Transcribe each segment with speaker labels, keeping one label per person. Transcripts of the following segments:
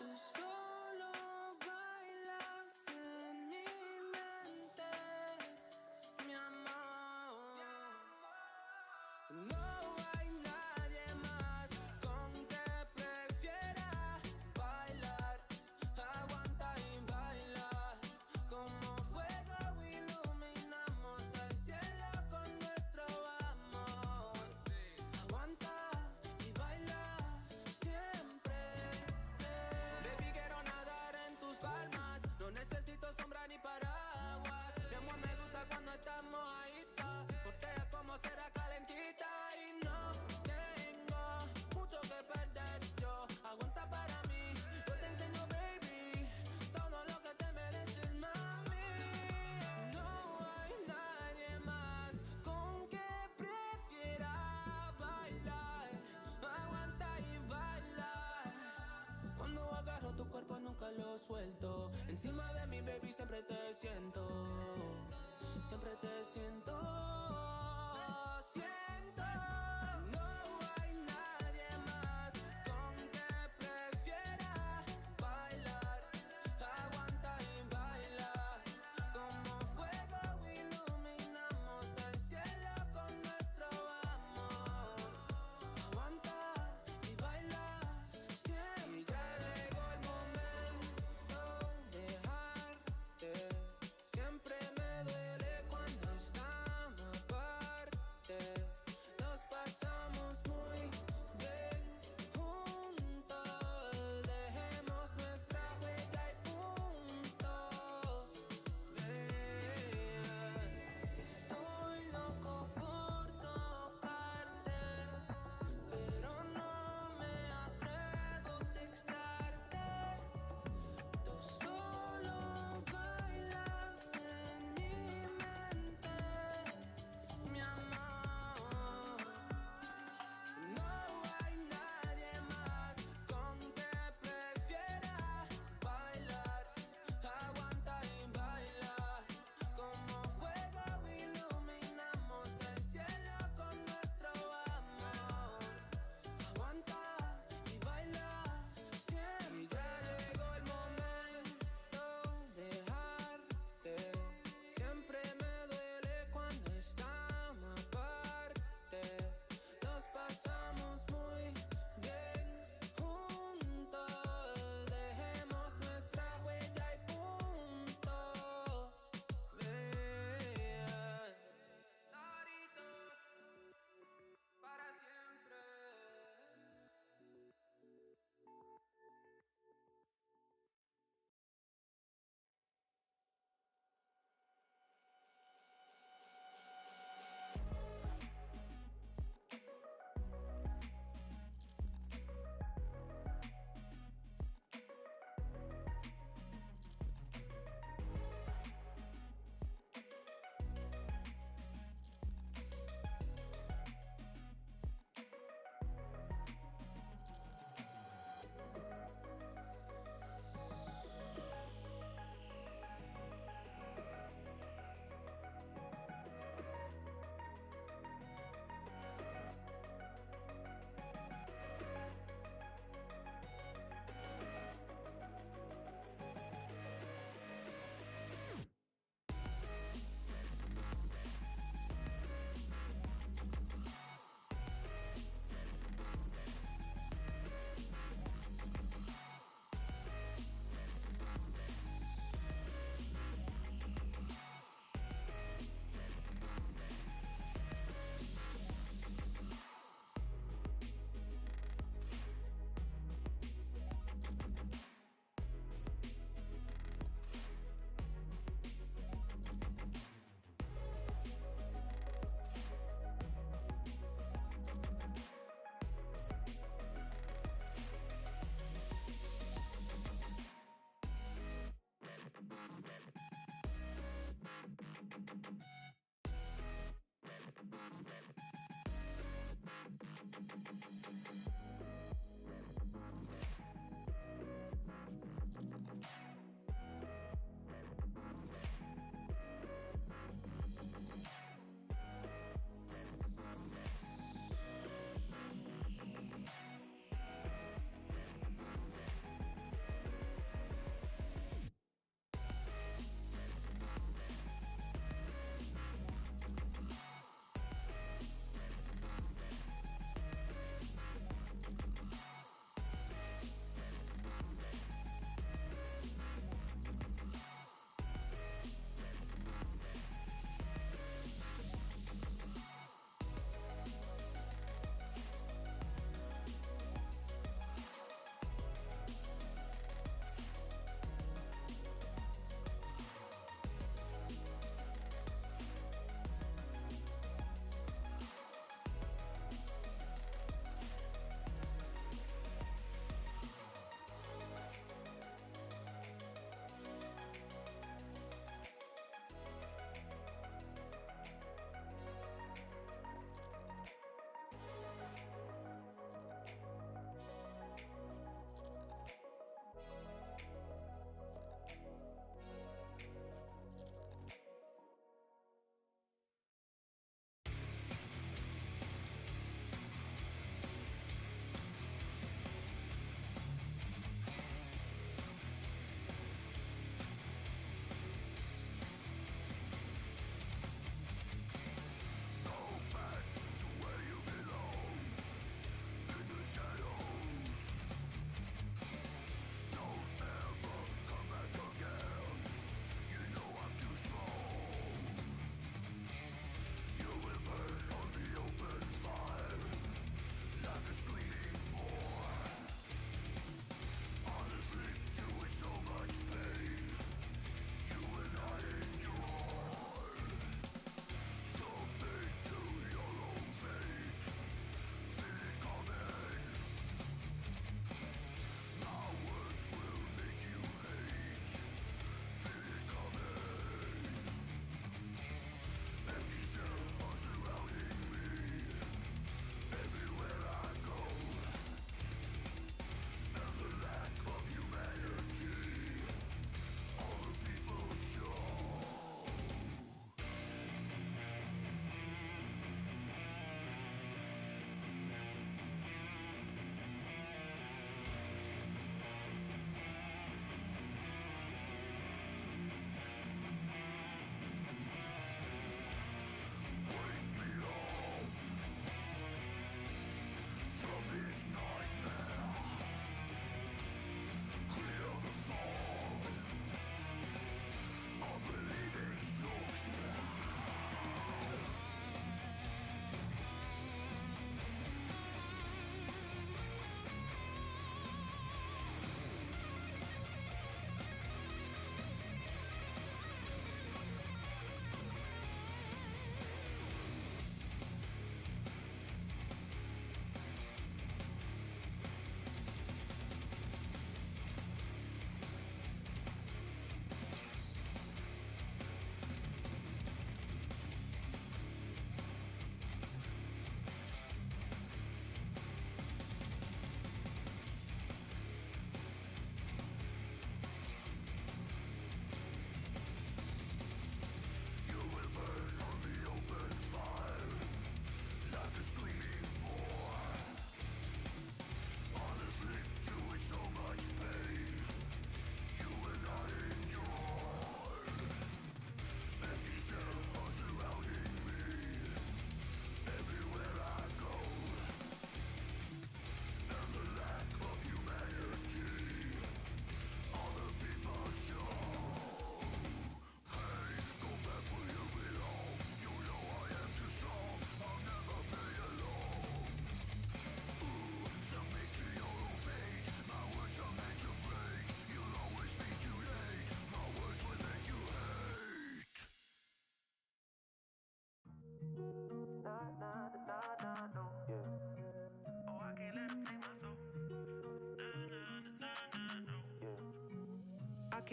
Speaker 1: Tú solo bailas en mi mente, mi amor. No hay nadie más con que prefiera bailar. Aguanta y baila. Como fuego iluminamos el cielo con nuestro amor. Aguanta y baila siempre. Baby, quiero nadar en tus palmas. No necesito sombra ni paraguas. Mi amor, me gusta cuando estamos ahí. Botella como será calentita. Y no tengo mucho que perder. Yo aguanta para mí. Yo te enseño, baby, todo lo que te mereces, mami. No hay nadie más con que prefiera bailar. Aguanta y baila. Cuando agarro tu cuerpo nunca lo suelto. Encima de mi baby siempre te siento. Siempre te siento. Siento. No hay nadie más con que prefiera bailar. Aguanta y baila. Como fuego iluminamos el cielo con nuestro amor. Aguanta y baila siempre. Y ya llegó el momento de dejarte. Siempre me duele cuando estamos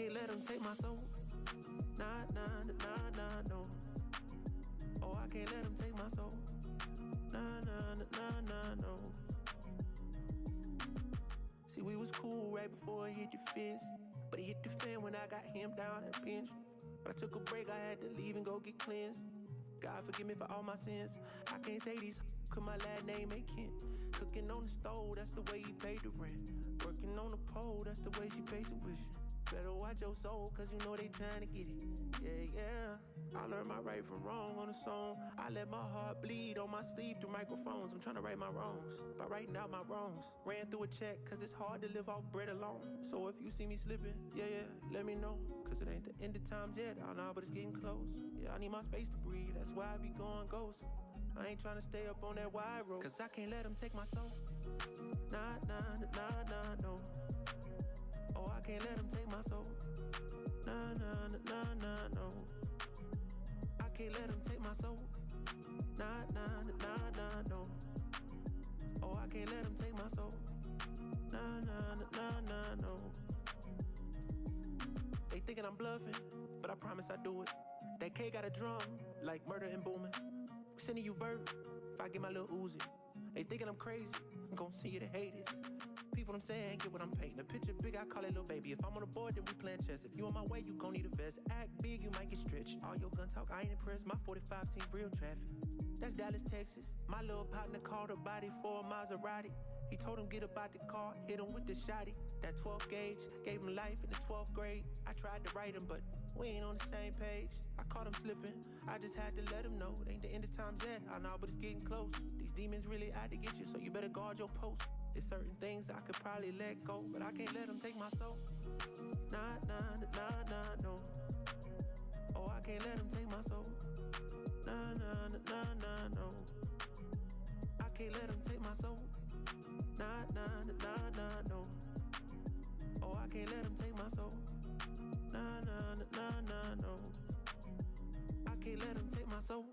Speaker 1: can't let them take my soul. Nah, nah, nah, nah, no. Oh, I can't let them take my soul. Nah, nah, nah, nah, no. See, we was cool right before it hit your fist, but it hit the fan when I got him down and pinched. But I took a break, I had to leave and go get cleansed. God forgive me for all my sins. I can't say these cause my last name ain't Kent. Cooking on the stove, that's the way he paid the rent. Working on the pole, that's the way she paid tuition. Better watch your soul, cause you know they trying to get it. Yeah, yeah. I learned my right from wrong on a song. I let my heart bleed on my sleeve through microphones. I'm trying to right my wrongs by writing out my wrongs. Ran through a check, cause it's hard to live off bread alone. So if you see me slipping, yeah, let me know. Cause it ain't the end of times yet, I know, but it's getting close. Yeah, I need my space to breathe, that's why I be going ghost. I ain't trying to stay up on that wide road, cause I can't let them take my soul. Nah, nah, nah, nah, no. Oh, I can't let them take my soul. Nah, nah, nah, nah, no. I can't let them take my soul. Nah, nah, nah, nah, no. Oh, I can't let them take my soul. Nah, nah, nah, nah, no. They thinking I'm bluffing, but I promise I do it. That K got a drum, like murder and booming. Sending you vert, if I get my little Uzi. They thinking I'm crazy, I'm gon' see you the haters. People I'm saying, get what I'm painting. A picture big, I call it little baby. If I'm on the board, then we playing chess. If you on my way, you gon' need a vest. Act big, you might get stretched. All your gun talk, I ain't impressed. My 45 seen real traffic. That's Dallas, Texas. My little partner called her body for a Maserati. He told him get up out the car, hit him with the shotty. That 12 gauge, gave him life in the 12th grade. I tried to write him, but we ain't on the same page. I caught him slipping, I just had to let him know. It ain't the end of times yet, I know, but it's getting close. These demons really out to get you, so you better guard your post. There's certain things I could probably let go, but I can't let them take my soul. Nah, nah, nah, nah, no. Oh, I can't let them take my soul. Nah, nah, nah, nah, no. I can't let them take my soul. Nah, nah, nah, nah, no. Oh, I can't let them take my soul. Nah, nah, nah, nah, no. I can't let them take my soul.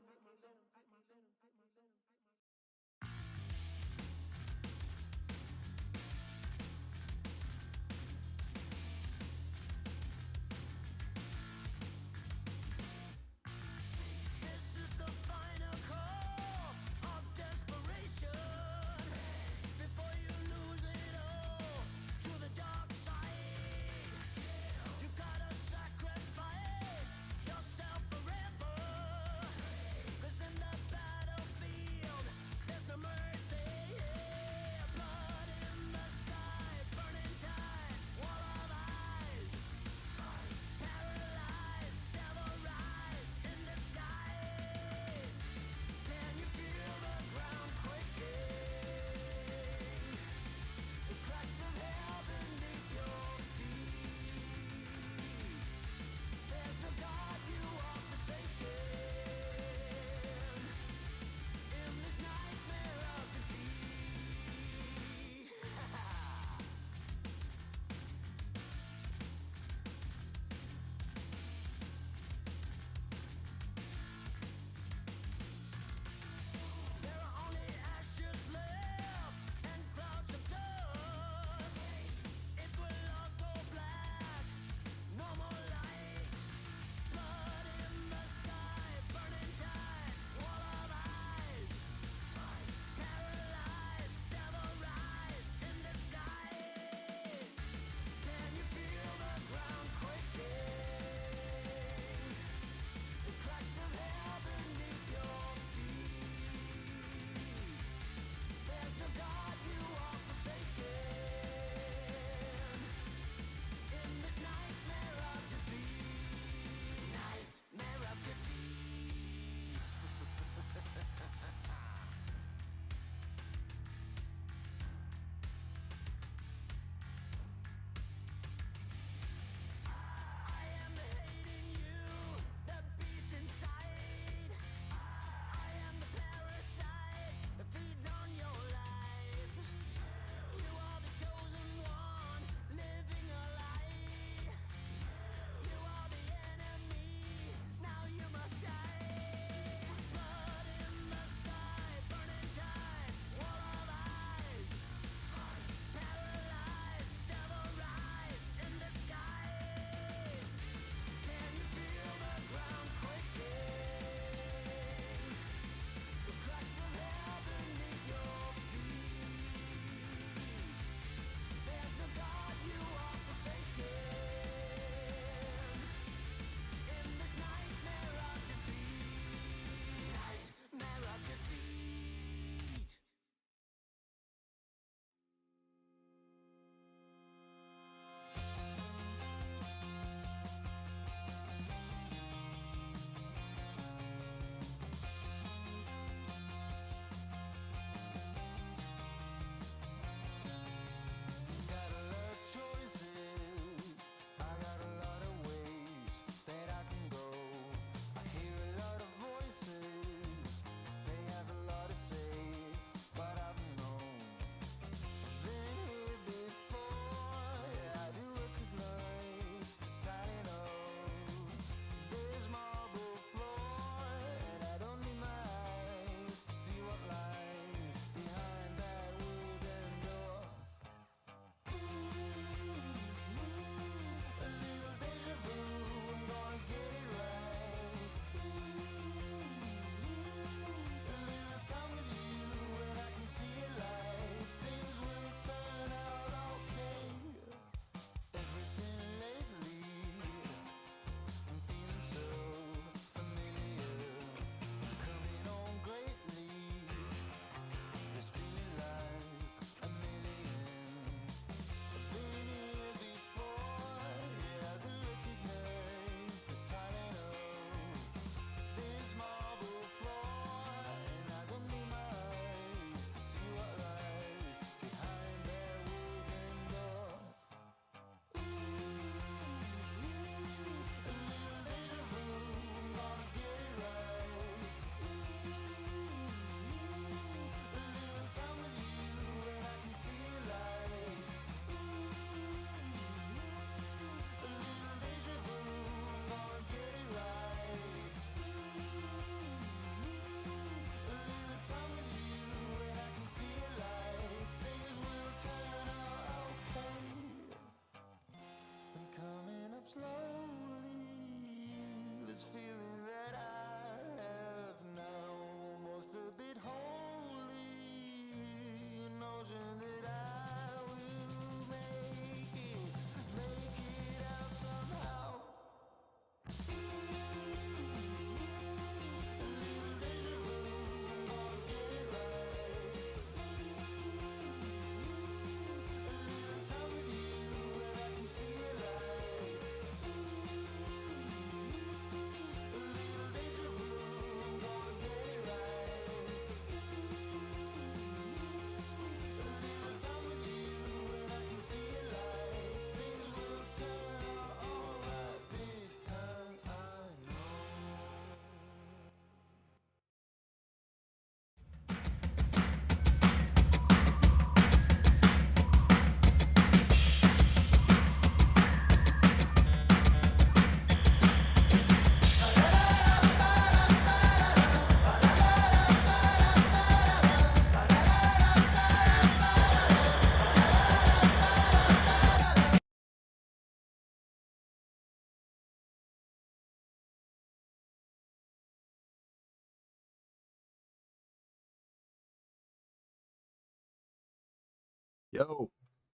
Speaker 2: Yo,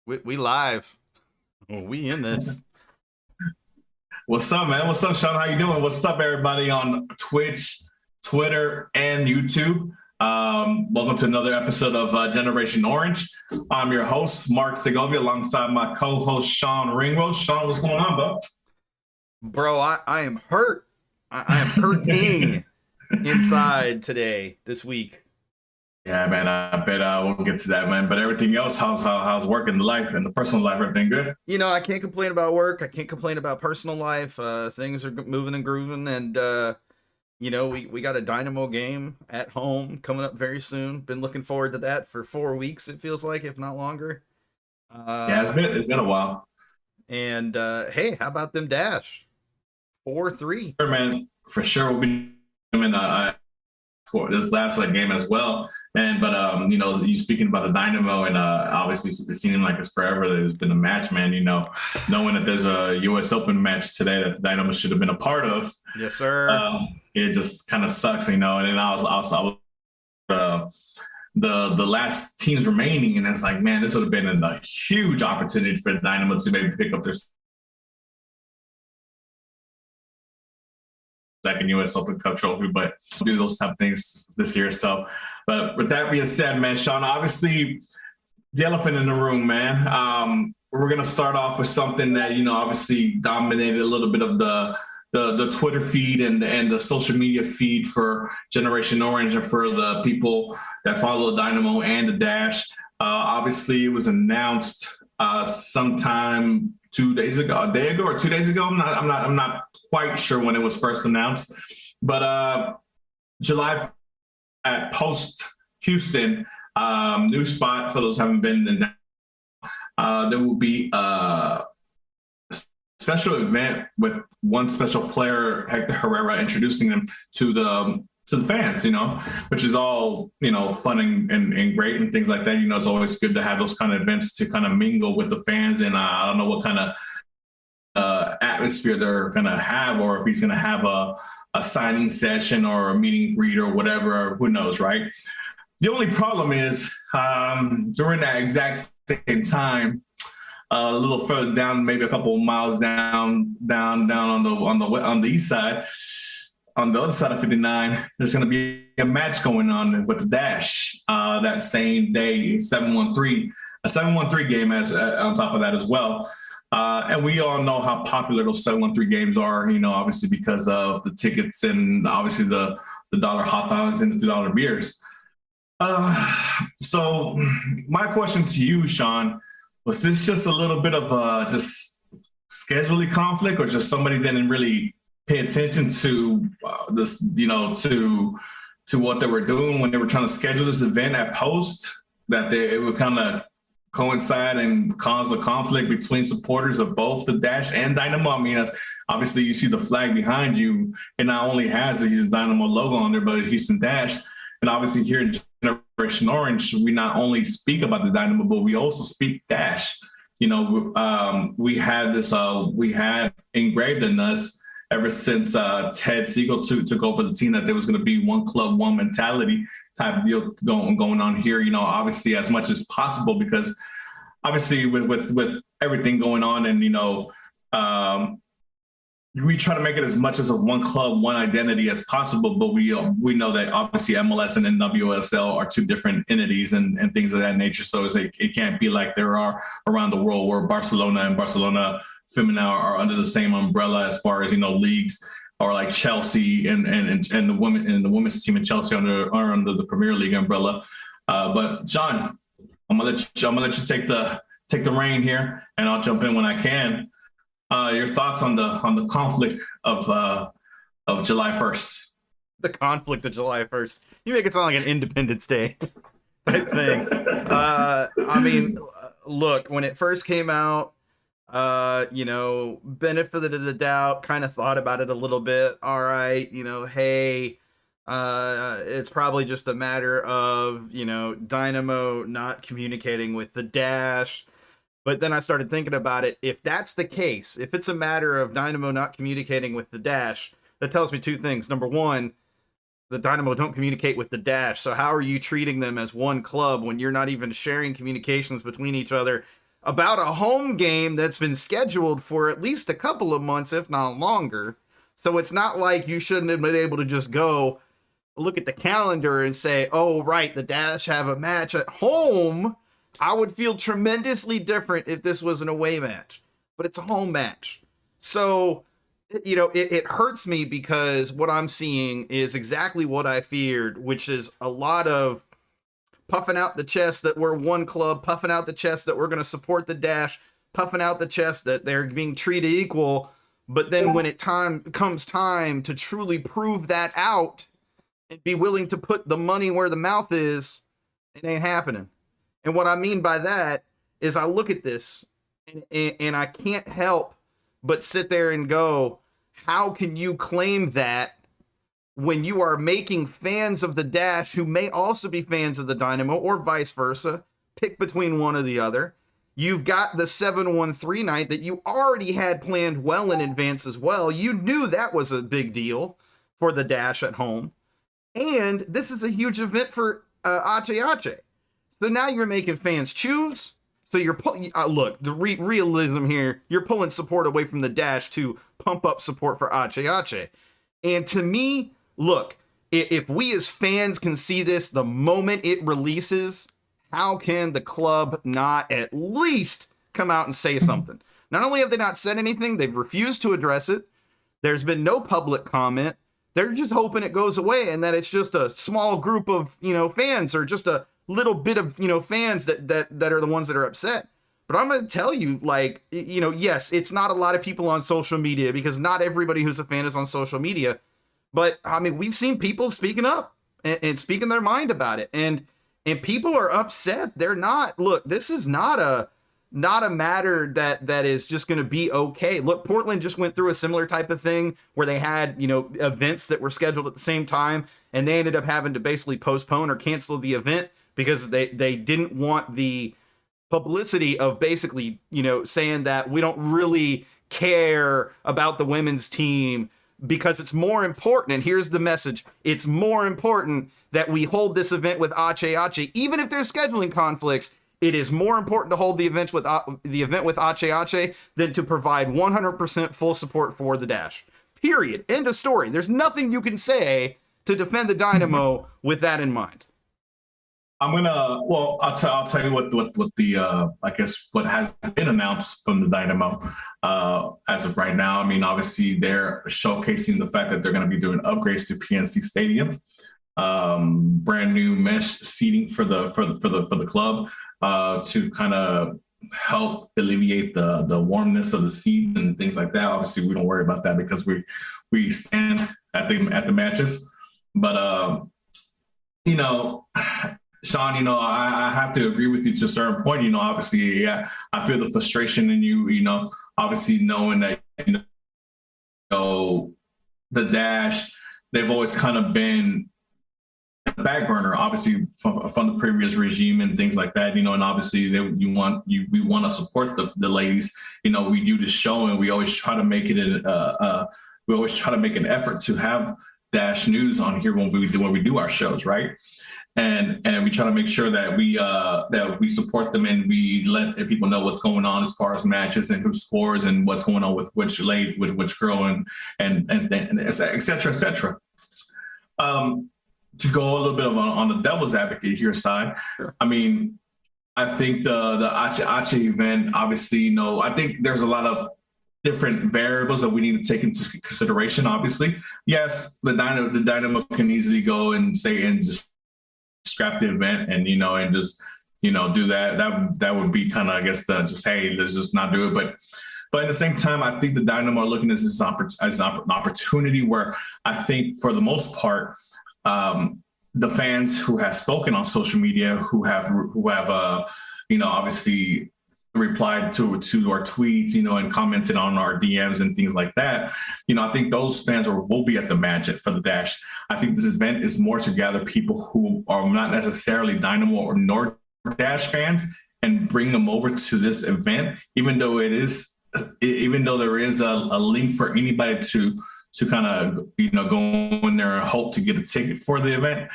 Speaker 2: we live. We in this.
Speaker 3: What's up, man? What's up, Sean? How you doing? What's up, everybody on Twitch, Twitter, and YouTube? Welcome to another episode of Generation Orange. I'm your host, Mark Segovia, alongside my co-host, Sean Ringwell. Sean, what's going on, bro?
Speaker 2: Bro, I am hurt. I am hurting inside this week.
Speaker 3: Yeah, man, I bet we'll get to that, man. But everything else, how's work and the life and the personal life, everything good?
Speaker 2: You know, I can't complain about work. I can't complain about personal life. Things are moving and grooving, and you know, we got a Dynamo game at home coming up very soon. Been looking forward to that for 4 weeks. It feels like, if not longer.
Speaker 3: Yeah, it's been a while.
Speaker 2: And hey, how about them Dash 4-3?
Speaker 3: Sure, man, for sure. We'll be in for this last game as well. Man, but you know, you speaking about the Dynamo, and obviously it's seeming like it's forever there's been a match, man. You know, knowing that there's a U.S. Open match today that the Dynamo should have been a part of.
Speaker 2: Yes, sir.
Speaker 3: It just kind of sucks, you know. And then I was the last teams remaining, and it's like, man, this would have been a huge opportunity for the Dynamo to maybe pick up their second U.S. Open Cup trophy, but do those type of things this year. So, but with that being said, man, Sean, obviously the elephant in the room, man. We're gonna start off with something that, you know, obviously dominated a little bit of the Twitter feed and the social media feed for Generation Orange and for the people that follow the Dynamo and the Dash. Obviously, it was announced sometime 2 days ago, a day ago or 2 days ago. I'm not quite sure when it was first announced, but July at Post Houston, new spot for those who haven't been in. There will be a special event with one special player, Hector Herrera, introducing them to the fans, you know, which is all, you know, fun and great and things like that. You know, it's always good to have those kind of events to kind of mingle with the fans. And I don't know what kind of atmosphere they're going to have, or if he's going to have a signing session or a meet and greet or whatever, or who knows, right? The only problem is during that exact same time, a little further down, maybe a couple of miles down on the east side, on the other side of 59, there's going to be a match going on with the Dash that same day, a 7-1-3 game on top of that as well. And we all know how popular those 7-1-3 games are, you know, obviously because of the tickets and obviously the dollar hot dogs and the $2 beers. So my question to you, Sean, was this just a little bit of just scheduling conflict, or just somebody didn't really pay attention to this, you know, to what they were doing when they were trying to schedule this event at Post, that it would kind of coincide and cause a conflict between supporters of both the Dash and Dynamo? I mean, obviously you see the flag behind you, it not only has the Houston Dynamo logo on there, but Houston Dash. And obviously here in Generation Orange, we not only speak about the Dynamo, but we also speak Dash. You know, we had engraved in us ever since Ted Siegel took over the team that there was going to be one club, one mentality type of deal going on here. You know, obviously as much as possible, because obviously with everything going on, and you know, we try to make it as much as a one club, one identity as possible. But we know that obviously MLS and NWSL are two different entities and things of that nature. So it can't be like there are around the world where Barcelona and Barcelona Femina are under the same umbrella as far as, you know, leagues, or like Chelsea and the women's team in Chelsea are under the Premier League umbrella. But John, I'm gonna let you take the reign here, and I'll jump in when I can. Your thoughts on the conflict of July 1st?
Speaker 2: The conflict of July 1st. You make it sound like an Independence Day type thing. I mean, look, when it first came out, you know, benefit of the doubt, kind of thought about it a little bit. All right, you know, hey, it's probably just a matter of, you know, Dynamo not communicating with the Dash. But then I started thinking about it. If that's the case, if it's a matter of Dynamo not communicating with the Dash, that tells me two things. Number one, the Dynamo don't communicate with the Dash. So how are you treating them as one club when you're not even sharing communications between each other about a home game that's been scheduled for at least a couple of months, if not longer? So it's not like you shouldn't have been able to just go look at the calendar and say, oh, right, the Dash have a match at home. I would feel tremendously different if this was an away match, but it's a home match. So, you know, it hurts me because what I'm seeing is exactly what I feared, which is a lot of puffing out the chest that we're one club, puffing out the chest that we're going to support the Dash, puffing out the chest that they're being treated equal. But then when it comes time to truly prove that out and be willing to put the money where the mouth is, it ain't happening. And what I mean by that is I look at this and I can't help but sit there and go, how can you claim that when you are making fans of the Dash who may also be fans of the Dynamo or vice versa, pick between one or the other? You've got the 7-1-3 night that you already had planned well in advance as well. You knew that was a big deal for the Dash at home. And this is a huge event for Ache Ache. So now you're making fans choose. So you're look, the realism here, you're pulling support away from the Dash to pump up support for Ache Ache. And to me, look, if we as fans can see this the moment it releases, how can the club not at least come out and say something? Not only have they not said anything, they've refused to address it. There's been no public comment. They're just hoping it goes away and that it's just a small group of, fans or just a little bit of, fans that are the ones that are upset. But I'm going to tell you, yes, it's not a lot of people on social media because not everybody who's a fan is on social media. But I mean, we've seen people speaking up and speaking their mind about it. And people are upset. They're not, look, this is not a matter that is just going to be okay. Look, Portland just went through a similar type of thing where they had, events that were scheduled at the same time and they ended up having to basically postpone or cancel the event because they didn't want the publicity of basically, saying that we don't really care about the women's team because it's more important. And here's the message. It's more important that we hold this event with Ache Ache, even if there's scheduling conflicts. It is more important to hold the event with Ache Ache than to provide 100% full support for the Dash. Period. End of story. There's nothing you can say to defend the Dynamo with that in mind.
Speaker 3: I'll tell you what the I guess what has been announced from the Dynamo as of right now. I mean, obviously they're showcasing the fact that they're going to be doing upgrades to PNC Stadium, brand new mesh seating for the club to kind of help alleviate the warmness of the seats and things like that. Obviously, we don't worry about that because we stand at the matches, but Sean, I have to agree with you to a certain point. Obviously, yeah, I feel the frustration in you. Obviously knowing that the Dash, they've always kind of been the back burner, obviously from the previous regime and things like that. And obviously we want to support the ladies. We do the show and we always try to make it an effort to have Dash News on here when we do our shows, right? And we try to make sure that we support them and we let people know what's going on as far as matches and who scores and what's going on with which lady, with which girl, and et cetera, et cetera. To go a little bit on the devil's advocate here side, sure. I mean, I think the Ache Ache event, obviously, I think there's a lot of different variables that we need to take into consideration. Obviously, yes, the Dynamo can easily go and say and just scrap the event and and just do that would be kind of, I guess, just, hey, let's just not do it. But at the same time, I think the Dynamo are looking at this as an opportunity where I think for the most part, the fans who have spoken on social media, who have obviously replied to our tweets, and commented on our DMs and things like that. I think those fans will be at the match for the Dash. I think this event is more to gather people who are not necessarily Dynamo or nor Dash fans and bring them over to this event, even though there is a link for anybody to to kind of, go in there and hope to get a ticket for the event.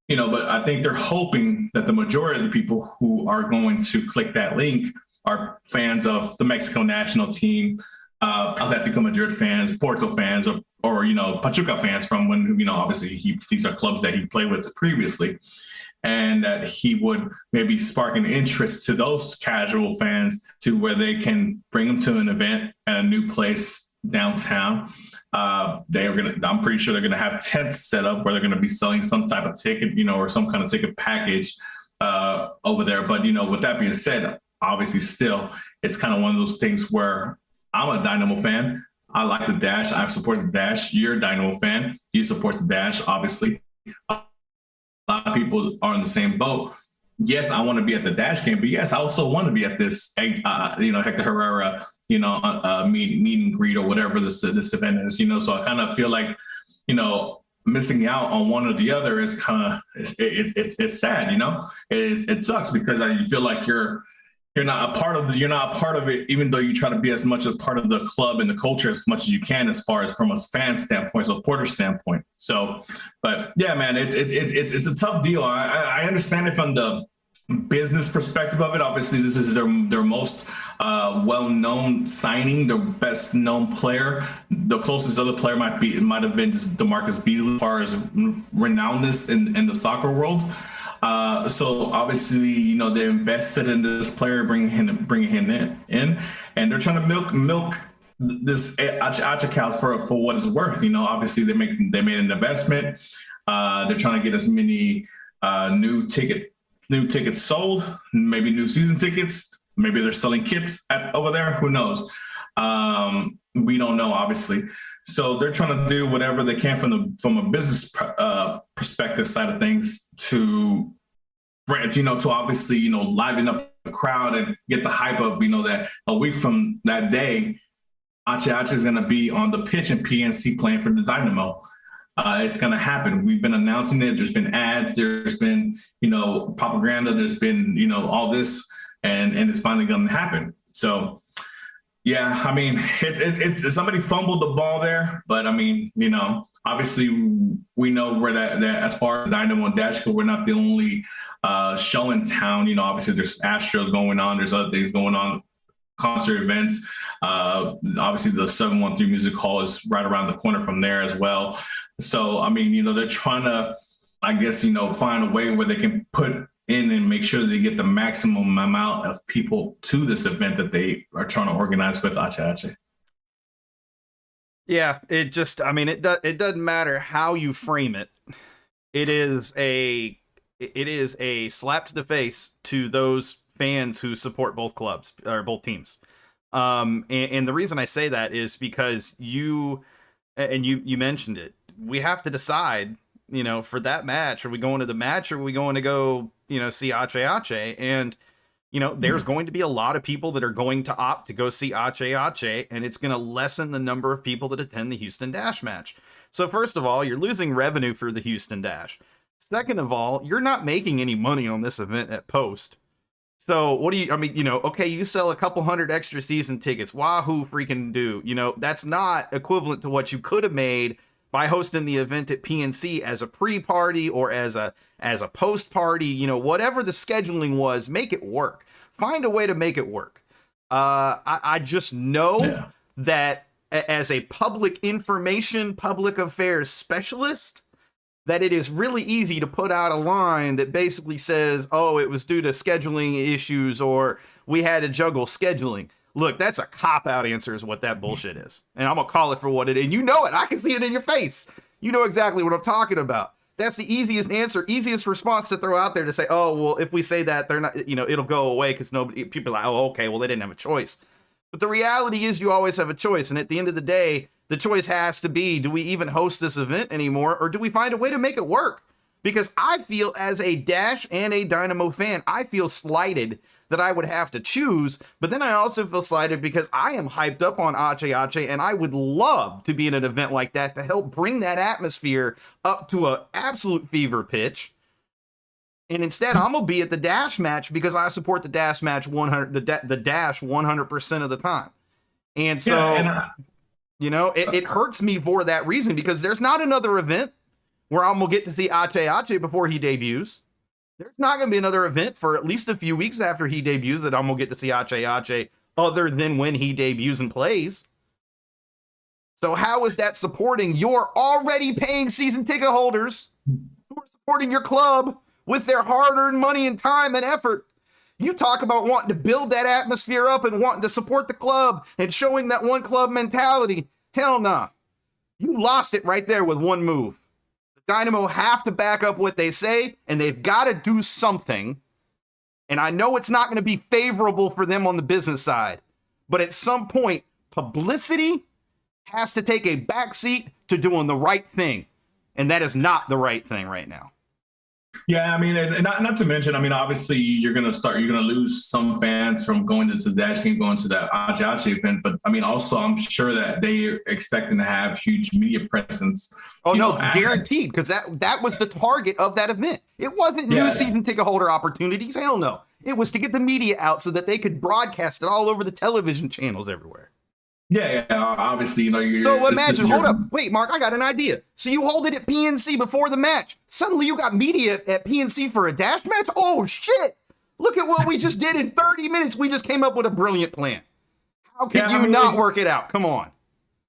Speaker 3: But I think they're hoping that the majority of the people who are going to click that link are fans of the Mexico national team, Atletico Madrid fans, Porto fans, or Pachuca fans from when, obviously these are clubs that he played with previously. And that he would maybe spark an interest to those casual fans to where they can bring them to an event at a new place downtown. I'm pretty sure they're gonna have tents set up where they're gonna be selling some type of ticket, or some kind of ticket package over there. But with that being said, obviously still it's kind of one of those things where I'm a Dynamo fan. I like the Dash. I've supported the Dash. You're a Dynamo fan. You support the Dash, obviously. A lot of people are in the same boat. Yes, I want to be at the Dash game, but yes, I also want to be at this, Hector Herrera, meet and greet or whatever this event is, So I kind of feel like, missing out on one or the other is kind of it's sad, it sucks because you feel like you're not a part of it, even though you try to be as much a part of the club and the culture as much as you can, as far as from a fan standpoint, supporter standpoint. So, but yeah, man, it's a tough deal. I understand it from the business perspective of it. Obviously, this is their most well-known signing, their best-known player. The closest other player might have been just DeMarcus Beasley as far as renownedness in the soccer world. So obviously, they invested in this player, bringing him in, and they're trying to milk this Acha cows for what it's worth. Obviously they made an investment. They're trying to get as many new tickets sold, maybe new season tickets. Maybe they're selling kits over there. Who knows? We don't know, obviously. So they're trying to do whatever they can from a business perspective side of things to obviously, liven up the crowd and get the hype of, that a week from that day, Acha is going to be on the pitch in PNC playing for the Dynamo. It's going to happen. We've been announcing it. There's been ads. There's been, propaganda. There's been, all this, and it's finally going to happen. So, yeah, I mean, it's somebody fumbled the ball there, but I mean, obviously we know where that as far as Dynamo and Dash, we're not the only show in town. Obviously there's Astros going on. There's other things going on, concert events. Obviously the 713 Music Hall is right around the corner from there as well. So, I mean, they're trying to, I guess, find a way where they can put in and make sure they get the maximum amount of people to this event that they are trying to organize with Acha.
Speaker 2: Yeah, it doesn't matter how you frame it. It is a slap to the face to those fans who support both clubs or both teams. And the reason I say that is because you mentioned it. We have to decide, for that match, are we going to the match or are we going to go, see Ache? And, there's going to be a lot of people that are going to opt to go see Ache, and it's going to lessen the number of people that attend the Houston Dash match. So first of all, you're losing revenue for the Houston Dash. Second of all, you're not making any money on this event at post. So what do you, okay, you sell a couple hundred extra season tickets. Wahoo freaking do. That's not equivalent to what you could have made by hosting the event at PNC as a pre-party or as a post-party, whatever the scheduling was, make it work. Find a way to make it work. I just know that as a public information, public affairs specialist, that it is really easy to put out a line that basically says, oh, it was due to scheduling issues or we had to juggle scheduling. Look, that's a cop-out answer is what that bullshit is. And I'm going to call it for what it is. And you know it. I can see it in your face. You know exactly what I'm talking about. That's the easiest answer, easiest response to throw out there to say, oh, well, if we say that, they're not, it'll go away because people are like, oh, okay, well, they didn't have a choice. But the reality is you always have a choice. And at the end of the day, the choice has to be, do we even host this event anymore? Or do we find a way to make it work? Because I feel as a Dash and a Dynamo fan, I feel slighted that I would have to choose. But then I also feel slighted because I am hyped up on Ache, and I would love to be in an event like that to help bring that atmosphere up to an absolute fever pitch. And instead, I'm gonna be at the Dash match because I support the Dash match the Dash 100% of the time. And so, You know, it hurts me for that reason because there's not another event where I'm going to get to see Ache before he debuts. There's not going to be another event for at least a few weeks after he debuts that I'm going to get to see Ache other than when he debuts and plays. So how is that supporting your already paying season ticket holders who are supporting your club with their hard-earned money and time and effort? You talk about wanting to build that atmosphere up and wanting to support the club and showing that one club mentality. Hell nah. You lost it right there with one move. The Dynamo have to back up what they say, and they've got to do something. And I know it's not going to be favorable for them on the business side, but at some point, publicity has to take a backseat to doing the right thing. And that is not the right thing right now.
Speaker 3: Yeah, I mean, and not to mention, I mean, obviously you're going to lose some fans from going to the Dash game, going to that Ache event. But I mean, also, I'm sure that they're expecting to have huge media presence.
Speaker 2: Oh, no, guaranteed, because that was the target of that event. It wasn't new season ticket holder opportunities. Hell no. It was to get the media out so that they could broadcast it all over the television channels everywhere.
Speaker 3: Yeah, obviously, you know.
Speaker 2: So imagine, hold up. Wait, Mark, I got an idea. So you hold it at PNC before the match. Suddenly you got media at PNC for a Dash match? Oh, shit. Look at what we just did in 30 minutes. We just came up with a brilliant plan. How can you not work it out? Come on.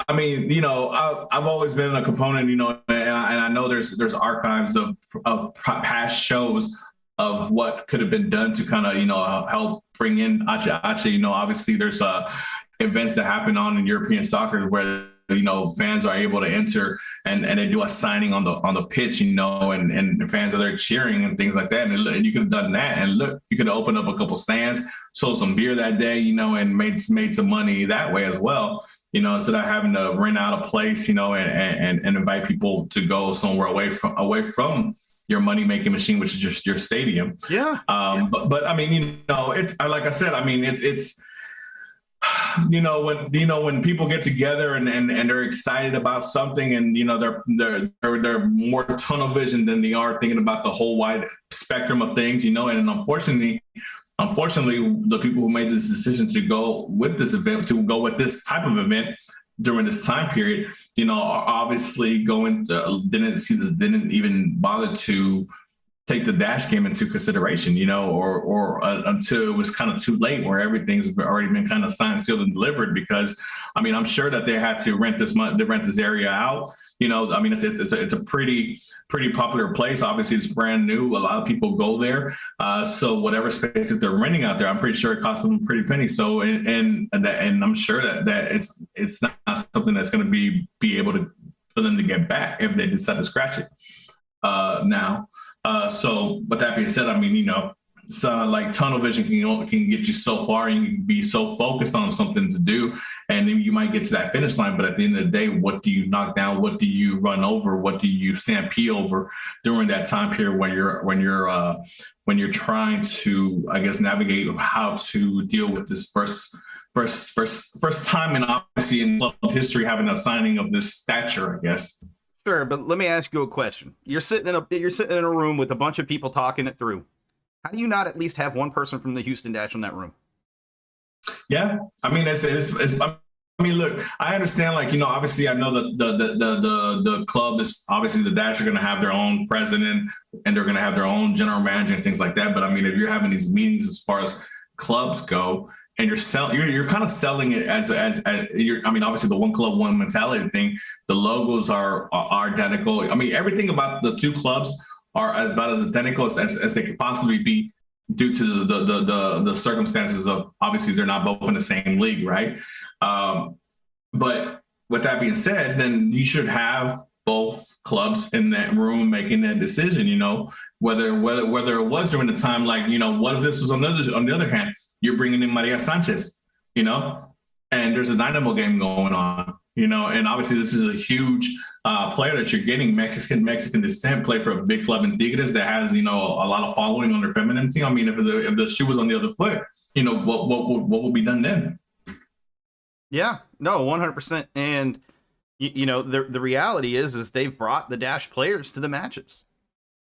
Speaker 3: I mean, you know, I've always been a component, you know, and I know there's archives of past shows of what could have been done to kind of, you know, help bring in Ache. You know, obviously there's events that happen in European soccer where, you know, fans are able to enter and they do a signing on the pitch, you know, and fans are there cheering and things like that. And you could have done that. And look, you could have opened up a couple stands, sold some beer that day, you know, and made some money that way as well. You know, instead of having to rent out a place, you know, and invite people to go somewhere away from your money-making machine, which is just your stadium.
Speaker 2: Yeah.
Speaker 3: But I mean, you know, it's like I said, I mean, it's when people get together and they're excited about something, and you know they're more tunnel vision than they are thinking about the whole wide spectrum of things, you know. And unfortunately, the people who made this decision to go with this event, to go with this type of event during this time period, you know, are obviously didn't even bother to take the Dash game into consideration, you know, or until it was kind of too late, where everything's already been kind of signed, sealed, and delivered. Because I mean, I'm sure that they had to rent this area out. You know, I mean, it's a pretty popular place. Obviously, it's brand new. A lot of people go there. So whatever space that they're renting out there, I'm pretty sure it costs them a pretty penny. So and I'm sure that it's not something that's going to be able to for them to get back if they decide to scratch it now. So, but that being said, I mean, you know, so like tunnel vision can get you so far, and you can be so focused on something to do, and then you might get to that finish line. But at the end of the day, what do you knock down? What do you run over? What do you stampede over during that time period when you're trying to, I guess, navigate how to deal with this first time, and obviously in club history having a signing of this stature, I guess.
Speaker 2: Sure, but let me ask you a question. You're sitting in a room with a bunch of people talking it through. How do you not at least have one person from the Houston Dash in that room?
Speaker 3: Yeah, I mean, I mean, look, I understand. Like, you know, obviously, I know that the club is obviously the Dash are going to have their own president and they're going to have their own general manager and things like that. But I mean, if you're having these meetings as far as clubs go, and you're kind of selling it as you're, I mean, obviously the one club, one mentality thing. The logos are identical. I mean, everything about the two clubs are about as identical as they could possibly be, due to the circumstances of obviously they're not both in the same league, right? But with that being said, then you should have both clubs in that room making that decision. You know, whether it was during the time, like, you know, what if this was on the other hand, you're bringing in Maria Sanchez, you know, and there's a Dynamo game going on, you know, and obviously this is a huge player that you're getting, Mexican descent, play for a big club in Tigres that has, you know, a lot of following on their feminine team. I mean, if the shoe was on the other foot, you know, what would be done then?
Speaker 2: Yeah, no, 100%. And you know, the reality is they've brought the Dash players to the matches.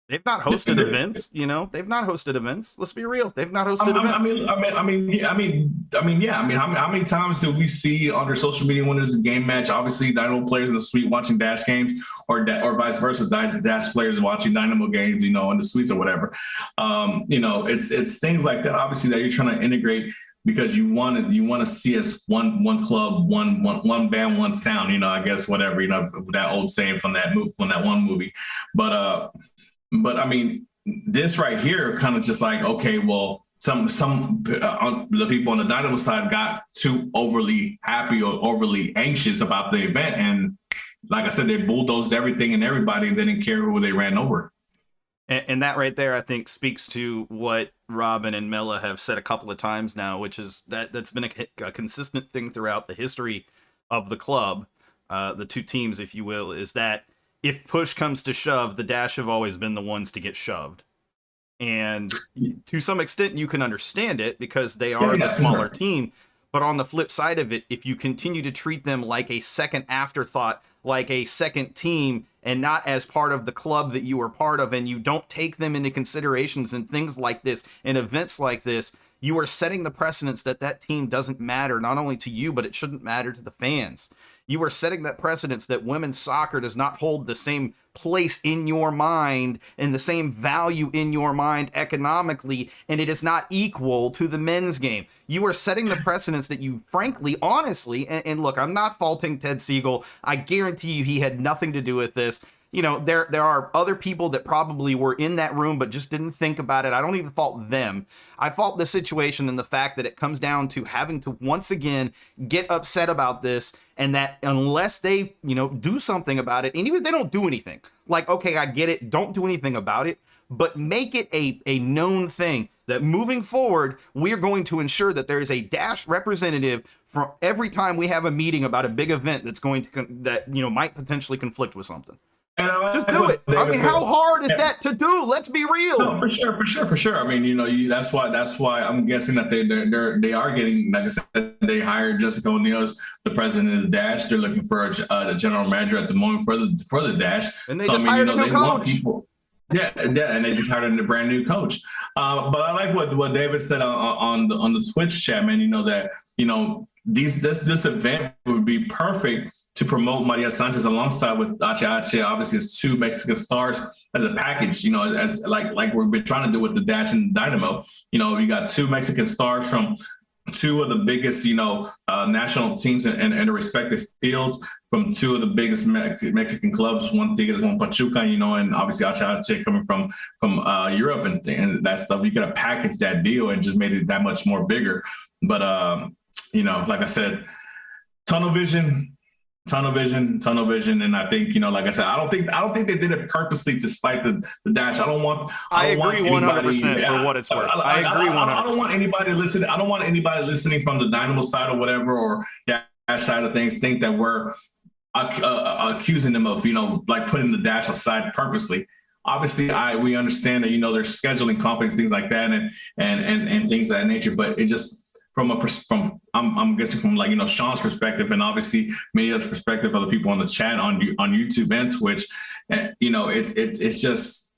Speaker 2: They've not hosted events, you know. They've not hosted events. Let's be real. They've not hosted events.
Speaker 3: How many times do we see on their social media when there's a game match? Obviously, Dynamo players in the suite watching Dash games, or vice versa, Dash players watching Dynamo games, you know, in the suites or whatever. You know, it's things like that. Obviously, that you're trying to integrate because you want to see us one club, one band, one sound. You know, I guess whatever. You know, that old saying from that one movie, But I mean, this right here kind of just like, okay, well, some the people on the Dynamo side got too overly happy or overly anxious about the event, and like I said, they bulldozed everything and everybody, and they didn't care who they ran over.
Speaker 2: And that right there, I think, speaks to what Robin and Mela have said a couple of times now, which is that's been a consistent thing throughout the history of the club, the two teams, if you will, is that if push comes to shove, the Dash have always been the ones to get shoved. And to some extent, you can understand it because they are the smaller team. But on the flip side of it, if you continue to treat them like a second afterthought, like a second team, and not as part of the club that you are part of, and you don't take them into considerations and things like this, and events like this, you are setting the precedence that that team doesn't matter, not only to you, but it shouldn't matter to the fans. You are setting that precedence that women's soccer does not hold the same place in your mind and the same value in your mind economically, and it is not equal to the men's game. You are setting the precedence that you, frankly, honestly, and look, I'm not faulting Ted Siegel. I guarantee you he had nothing to do with this. You know, there are other people that probably were in that room but just didn't think about it. I don't even fault them. I fault the situation and the fact that it comes down to having to once again get upset about this, and that unless they, you know, do something about it, and even if they don't do anything, like, okay, I get it, don't do anything about it, but make it a known thing that moving forward, we are going to ensure that there is a Dash representative for every time we have a meeting about a big event that's going to, that, you know, might potentially conflict with something. Just do it. I mean, how hard is that to do? Let's be real.
Speaker 3: No, for sure. I mean, you know, that's why I'm guessing that they are getting, like I said, they hired Jessica O'Neill as the president of the Dash. They're looking for a general manager at the moment for the Dash.
Speaker 2: And they hired a new coach.
Speaker 3: Yeah, and they just hired a brand new coach. But I like what David said on the Twitch chat, man. You know that, you know, this event would be perfect to promote Maria Sanchez alongside with Ache Ache, obviously as two Mexican stars as a package, you know, as like we've been trying to do with the Dash and Dynamo. You know, you got two Mexican stars from two of the biggest, you know, national teams in their respective fields, from two of the biggest Mexican clubs. One Tigres, one Pachuca, you know, and obviously Ache Ache coming from Europe and that stuff. You got to package that deal and just made it that much more bigger. But you know, like I said, tunnel vision, and I think, you know, like I said, I don't think they did it purposely to spite the Dash.
Speaker 2: I agree 100% for what it's worth. I agree 100%.
Speaker 3: I don't want anybody listening. I don't want anybody listening from the Dynamo side or whatever, or Dash side of things, think that we're accusing them of, you know, like putting the Dash aside purposely. Obviously, we understand that, you know, there's scheduling conflicts, things like that, and things of that nature. But it just, I'm guessing from, like, you know, Sean's perspective, and obviously many other perspective of the people on the chat on YouTube and Twitch, and, you know, it's just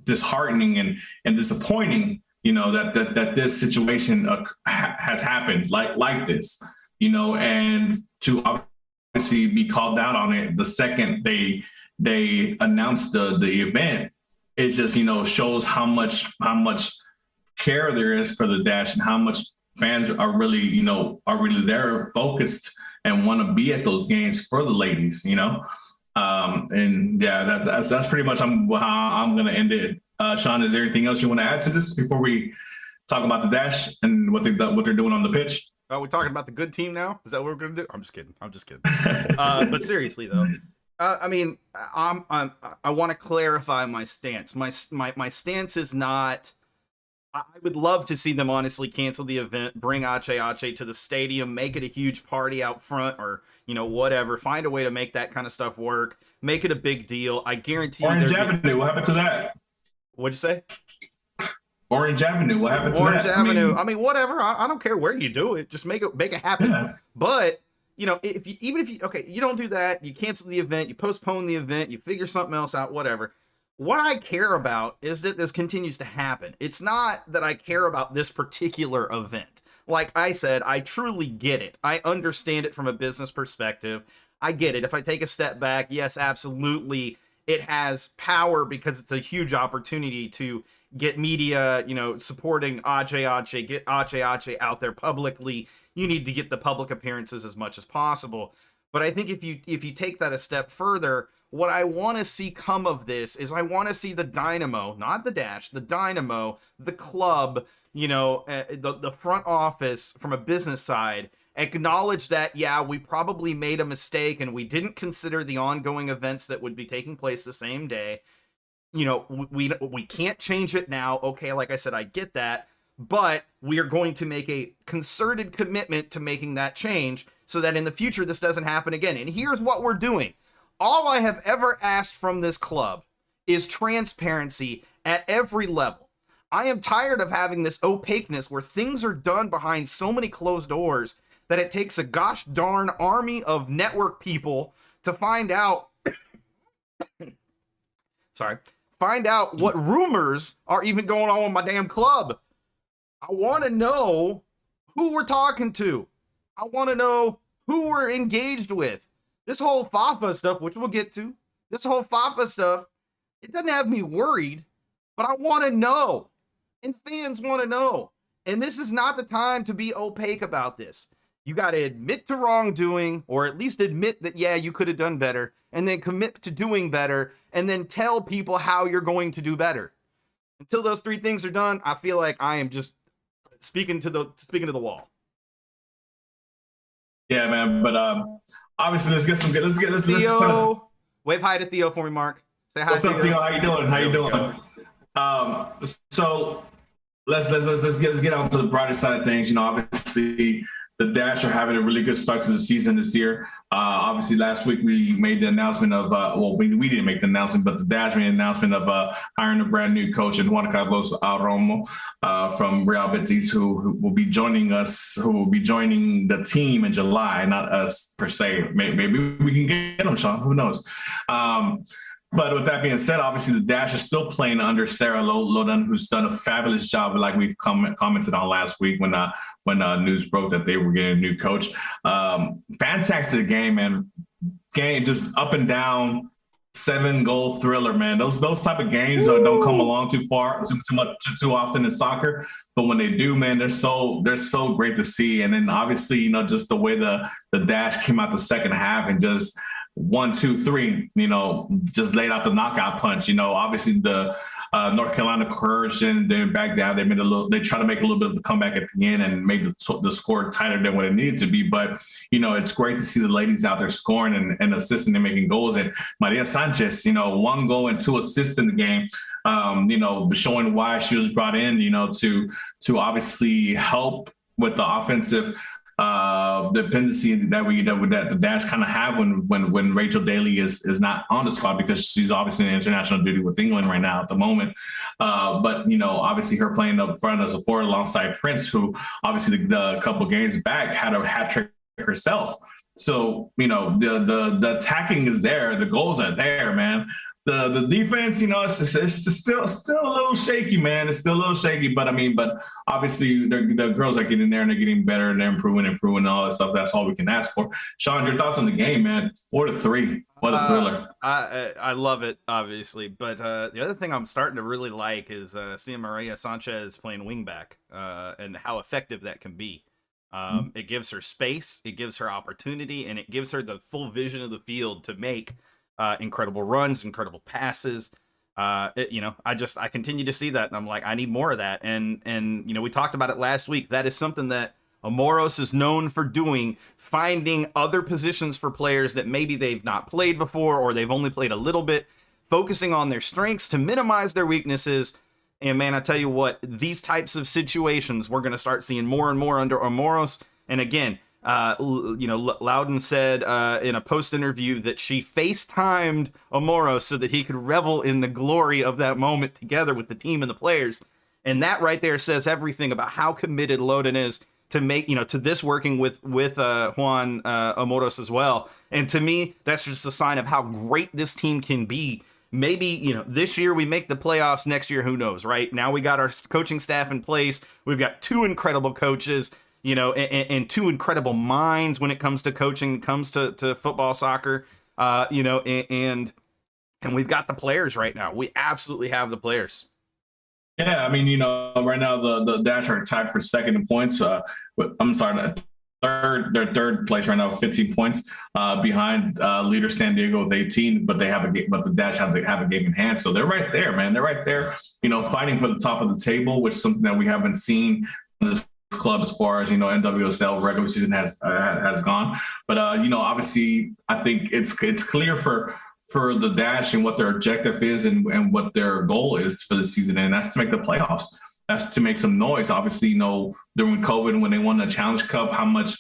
Speaker 3: disheartening and disappointing, you know, that this situation has happened like this, you know, and to obviously be called out on it the second they announced the event, it just, you know, shows how much care there is for the Dash and how much fans are really there, focused, and want to be at those games for the ladies, you know. And yeah, that's pretty much how I'm going to end it. Sean, is there anything else you want to add to this before we talk about the Dash and what they're doing on the pitch?
Speaker 2: Are we talking about the good team now? Is that what we're going to do? I'm just kidding. But seriously though, I mean, I want to clarify my stance. My stance is not. I would love to see them honestly cancel the event, bring Ache Ache to the stadium, make it a huge party out front, or, you know, whatever. Find a way to make that kind of stuff work. Make it a big deal. I guarantee you.
Speaker 3: Orange Avenue, what happened to that?
Speaker 2: What'd you say?
Speaker 3: Orange Avenue, what happened to
Speaker 2: Orange
Speaker 3: that?
Speaker 2: Avenue. I mean, whatever. I don't care where you do it. Just make it happen. Yeah. But, you know, if you don't do that, you cancel the event, you postpone the event, you figure something else out, whatever. what I care about is that this continues to happen. It's not that I care about this particular event. Like I said, I truly get it. I understand it from a business perspective. I get it. If I take a step back, yes, absolutely, it has power because it's a huge opportunity to get media, supporting Ache, get Ache out there publicly. You need to get the public appearances as much as possible. But I think if you take that a step further, what I want to see come of this is I want to see the Dynamo, not the Dash, the Dynamo, the club, the front office from a business side, acknowledge that, yeah, we probably made a mistake and we didn't consider the ongoing events that would be taking place the same day. We can't change it now. Okay, like I said, I get that. But we are going to make a concerted commitment to making that change so that in the future this doesn't happen again. And here's what we're doing. All I have ever asked from this club is transparency at every level. I am tired of having this opaqueness where things are done behind so many closed doors that it takes a gosh darn army of network people to find out what rumors are even going on with my damn club. I want to know who we're talking to. I want to know who we're engaged with. This whole FAFA stuff, which we'll get to, it doesn't have me worried, but I want to know. And fans want to know. And this is not the time to be opaque about this. You got to admit to wrongdoing, or at least admit that, yeah, you could have done better, and then commit to doing better, and then tell people how you're going to do better. Until those three things are done, I feel like I am just speaking to the wall.
Speaker 3: Yeah, man. But obviously, let's get some good.
Speaker 2: Theo, wave hi to Theo for me, Mark. Say hi.
Speaker 3: What's up, Theo? How you doing? So let's get on to the brighter side of things. Obviously the Dash are having a really good start to the season this year. Obviously last week we made the announcement of we didn't make the announcement, but the Dash made an announcement of hiring a brand new coach in Juan Carlos Romo from Real Betis, who will be joining us, who will be joining the team in July, not us per se. Maybe we can get him, Sean. Who knows? But with that being said, obviously the Dash is still playing under Sarah Lodon, who's done a fabulous job, like we've commented on last week when news broke that they were getting a new coach. Fantastic game, man. Game just up and down, 7-goal thriller, man. Those type of games don't come along too often in soccer. But when they do, man, they're so great to see. And then obviously, just the way the Dash came out the second half and just 1, 2, 3, just laid out the knockout punch. Obviously the North Carolina coercion, they back down. They try to make a little bit of a comeback at the end and make the score tighter than what it needed to be. But, it's great to see the ladies out there scoring and assisting and making goals. And Maria Sanchez, 1 goal and 2 assists in the game, showing why she was brought in, to obviously help with the offensive dependency that the Dash kind of have when Rachel Daly is not on the squad, because she's obviously in international duty with England right now at the moment. But obviously her playing up front as a forward alongside Prince, who obviously the couple games back had a hat trick herself. So the attacking is there, the goals are there, man. The defense, it's still a little shaky, man. It's still a little shaky, but obviously the girls are getting there and they're getting better and they're improving and all that stuff. That's all we can ask for. Sean, your thoughts on the game, man? 4-3. What a thriller.
Speaker 2: I love it, obviously. But the other thing I'm starting to really like is seeing Maria Sanchez playing wingback and how effective that can be. It gives her space, it gives her opportunity, and it gives her the full vision of the field to make incredible runs, incredible passes. I continue to see that, and I'm like, I need more of that. And we talked about it last week. That is something that Amoros is known for doing, finding other positions for players that maybe they've not played before or they've only played a little bit, focusing on their strengths to minimize their weaknesses. And man, I tell you what, these types of situations we're going to start seeing more and more under Amoros. And again, Loudon said in a post interview that she FaceTimed Amoros so that he could revel in the glory of that moment together with the team and the players. And that right there says everything about how committed Loudon is to make, to this working with Juan Amoros as well. And to me, that's just a sign of how great this team can be. maybe, this year we make the playoffs, next year, who knows, right? Now we got our coaching staff in place. We've got two incredible coaches, and two incredible minds when it comes to coaching, comes to football, soccer, and we've got the players right now. We absolutely have the players.
Speaker 3: Yeah, I mean, right now the Dash are tied for second in points. They're third place right now with 15 points, behind leader San Diego with 18. But the Dash have a game in hand, so they're right there, man. They're right there, fighting for the top of the table, which is something that we haven't seen in this club as far as NWSL regular season has gone. But obviously, I think it's clear for the Dash and what their objective is and what their goal is for the season, and that's to make the playoffs. That's to make some noise. Obviously, during COVID when they won the Challenge Cup, how much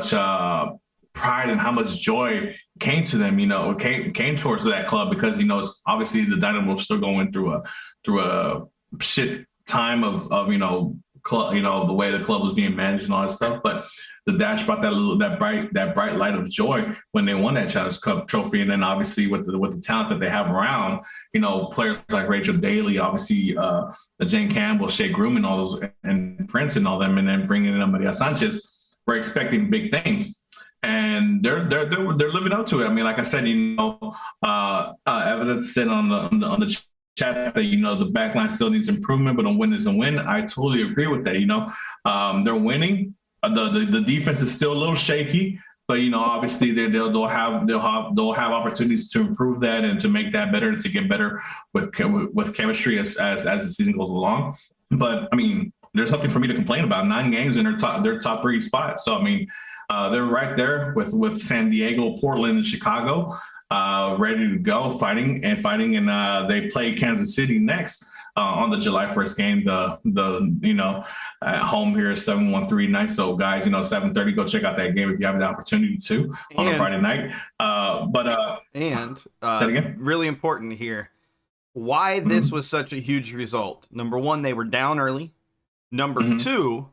Speaker 3: pride and how much joy came to them. Came towards that club because obviously the Dynamo was still going through a shit time of club, the way the club was being managed and all that stuff. But the Dash brought that bright light of joy when they won that Challenge Cup trophy. And then obviously with the talent that they have around, players like Rachel Daly, obviously Jane Campbell, Shea Groom, and all those, and Prince and all them, and then bringing in Maria Sanchez, we're expecting big things. And they're living up to it. I mean, like I said, Evidence said on the chat that the back line still needs improvement, but a win is a win. I totally agree with that. They're winning. The defense is still a little shaky, but obviously they'll have opportunities to improve that and to make that better, to get better with chemistry as the season goes along. But I mean, there's something for me to complain about. 9 games in their top 3 spots. So I mean, they're right there with San Diego, Portland, and Chicago. Ready to go, fighting, and they play Kansas City next on the July 1st game. At home here is 7-1-3 night. So guys, 7:30, go check out that game if you have the opportunity to on a Friday night. Say it again.
Speaker 2: Really important here, why this was such a huge result. Number one, they were down early. Number two,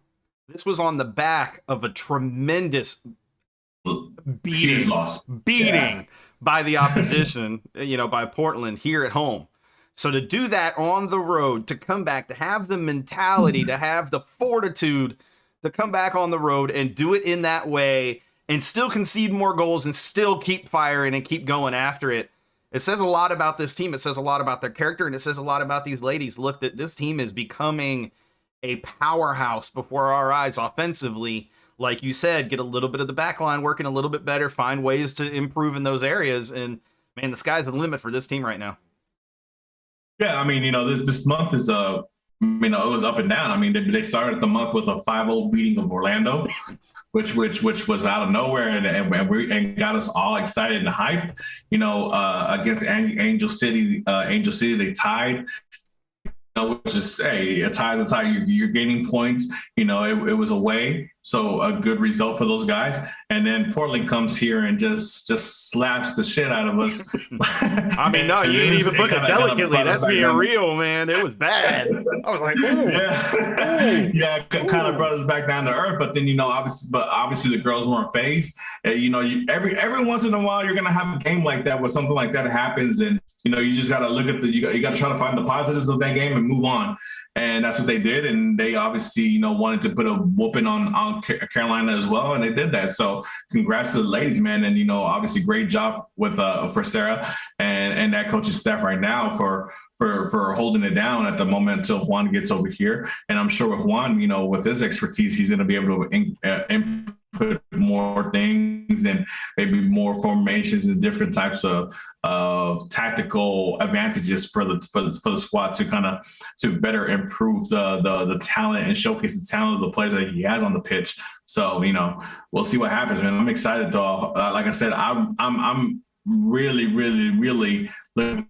Speaker 2: this was on the back of a tremendous beating by the opposition, by Portland here at home. So to do that on the road, to come back, to have the mentality, to have the fortitude to come back on the road and do it in that way and still concede more goals and still keep firing and keep going after it. It says a lot about this team. It says a lot about their character, and it says a lot about these ladies. Look, that this team is becoming a powerhouse before our eyes offensively. Like you said, get a little bit of the back line working a little bit better, find ways to improve in those areas. And man, the sky's the limit for this team right now.
Speaker 3: Yeah, I mean, this month is it was up and down. I mean, they started the month with a 5-0 beating of Orlando, which was out of nowhere and got us all excited and hyped. Against Angel City, they tied. Which is, hey, a tie is a tie. You're gaining points. It was away, so a good result for those guys. And then Portland comes here and just slaps the shit out of us.
Speaker 2: I mean, no, you didn't even put it delicately. That's being real, man. It was bad. I was like, ooh. Kind of brought us back down to earth. But then, obviously the girls weren't phased. Every once in a while, you're gonna have a game like that where something like that happens, and you just gotta look at you got to try to find the positives of that game and move on. And that's what they did. And they obviously, wanted to put a whooping on Carolina as well. And they did that. So congrats to the ladies, man. And, obviously great job for Sarah and that coaching staff right now for holding it down at the moment until Juan gets over here. And I'm sure with Juan, with his expertise, he's going to be able to input more things and maybe more formations and different types of tactical advantages for the squad to better improve the talent and showcase the talent of the players that he has on the pitch. So we'll see what happens, man. I'm excited though. Like I said, I'm really, really, really looking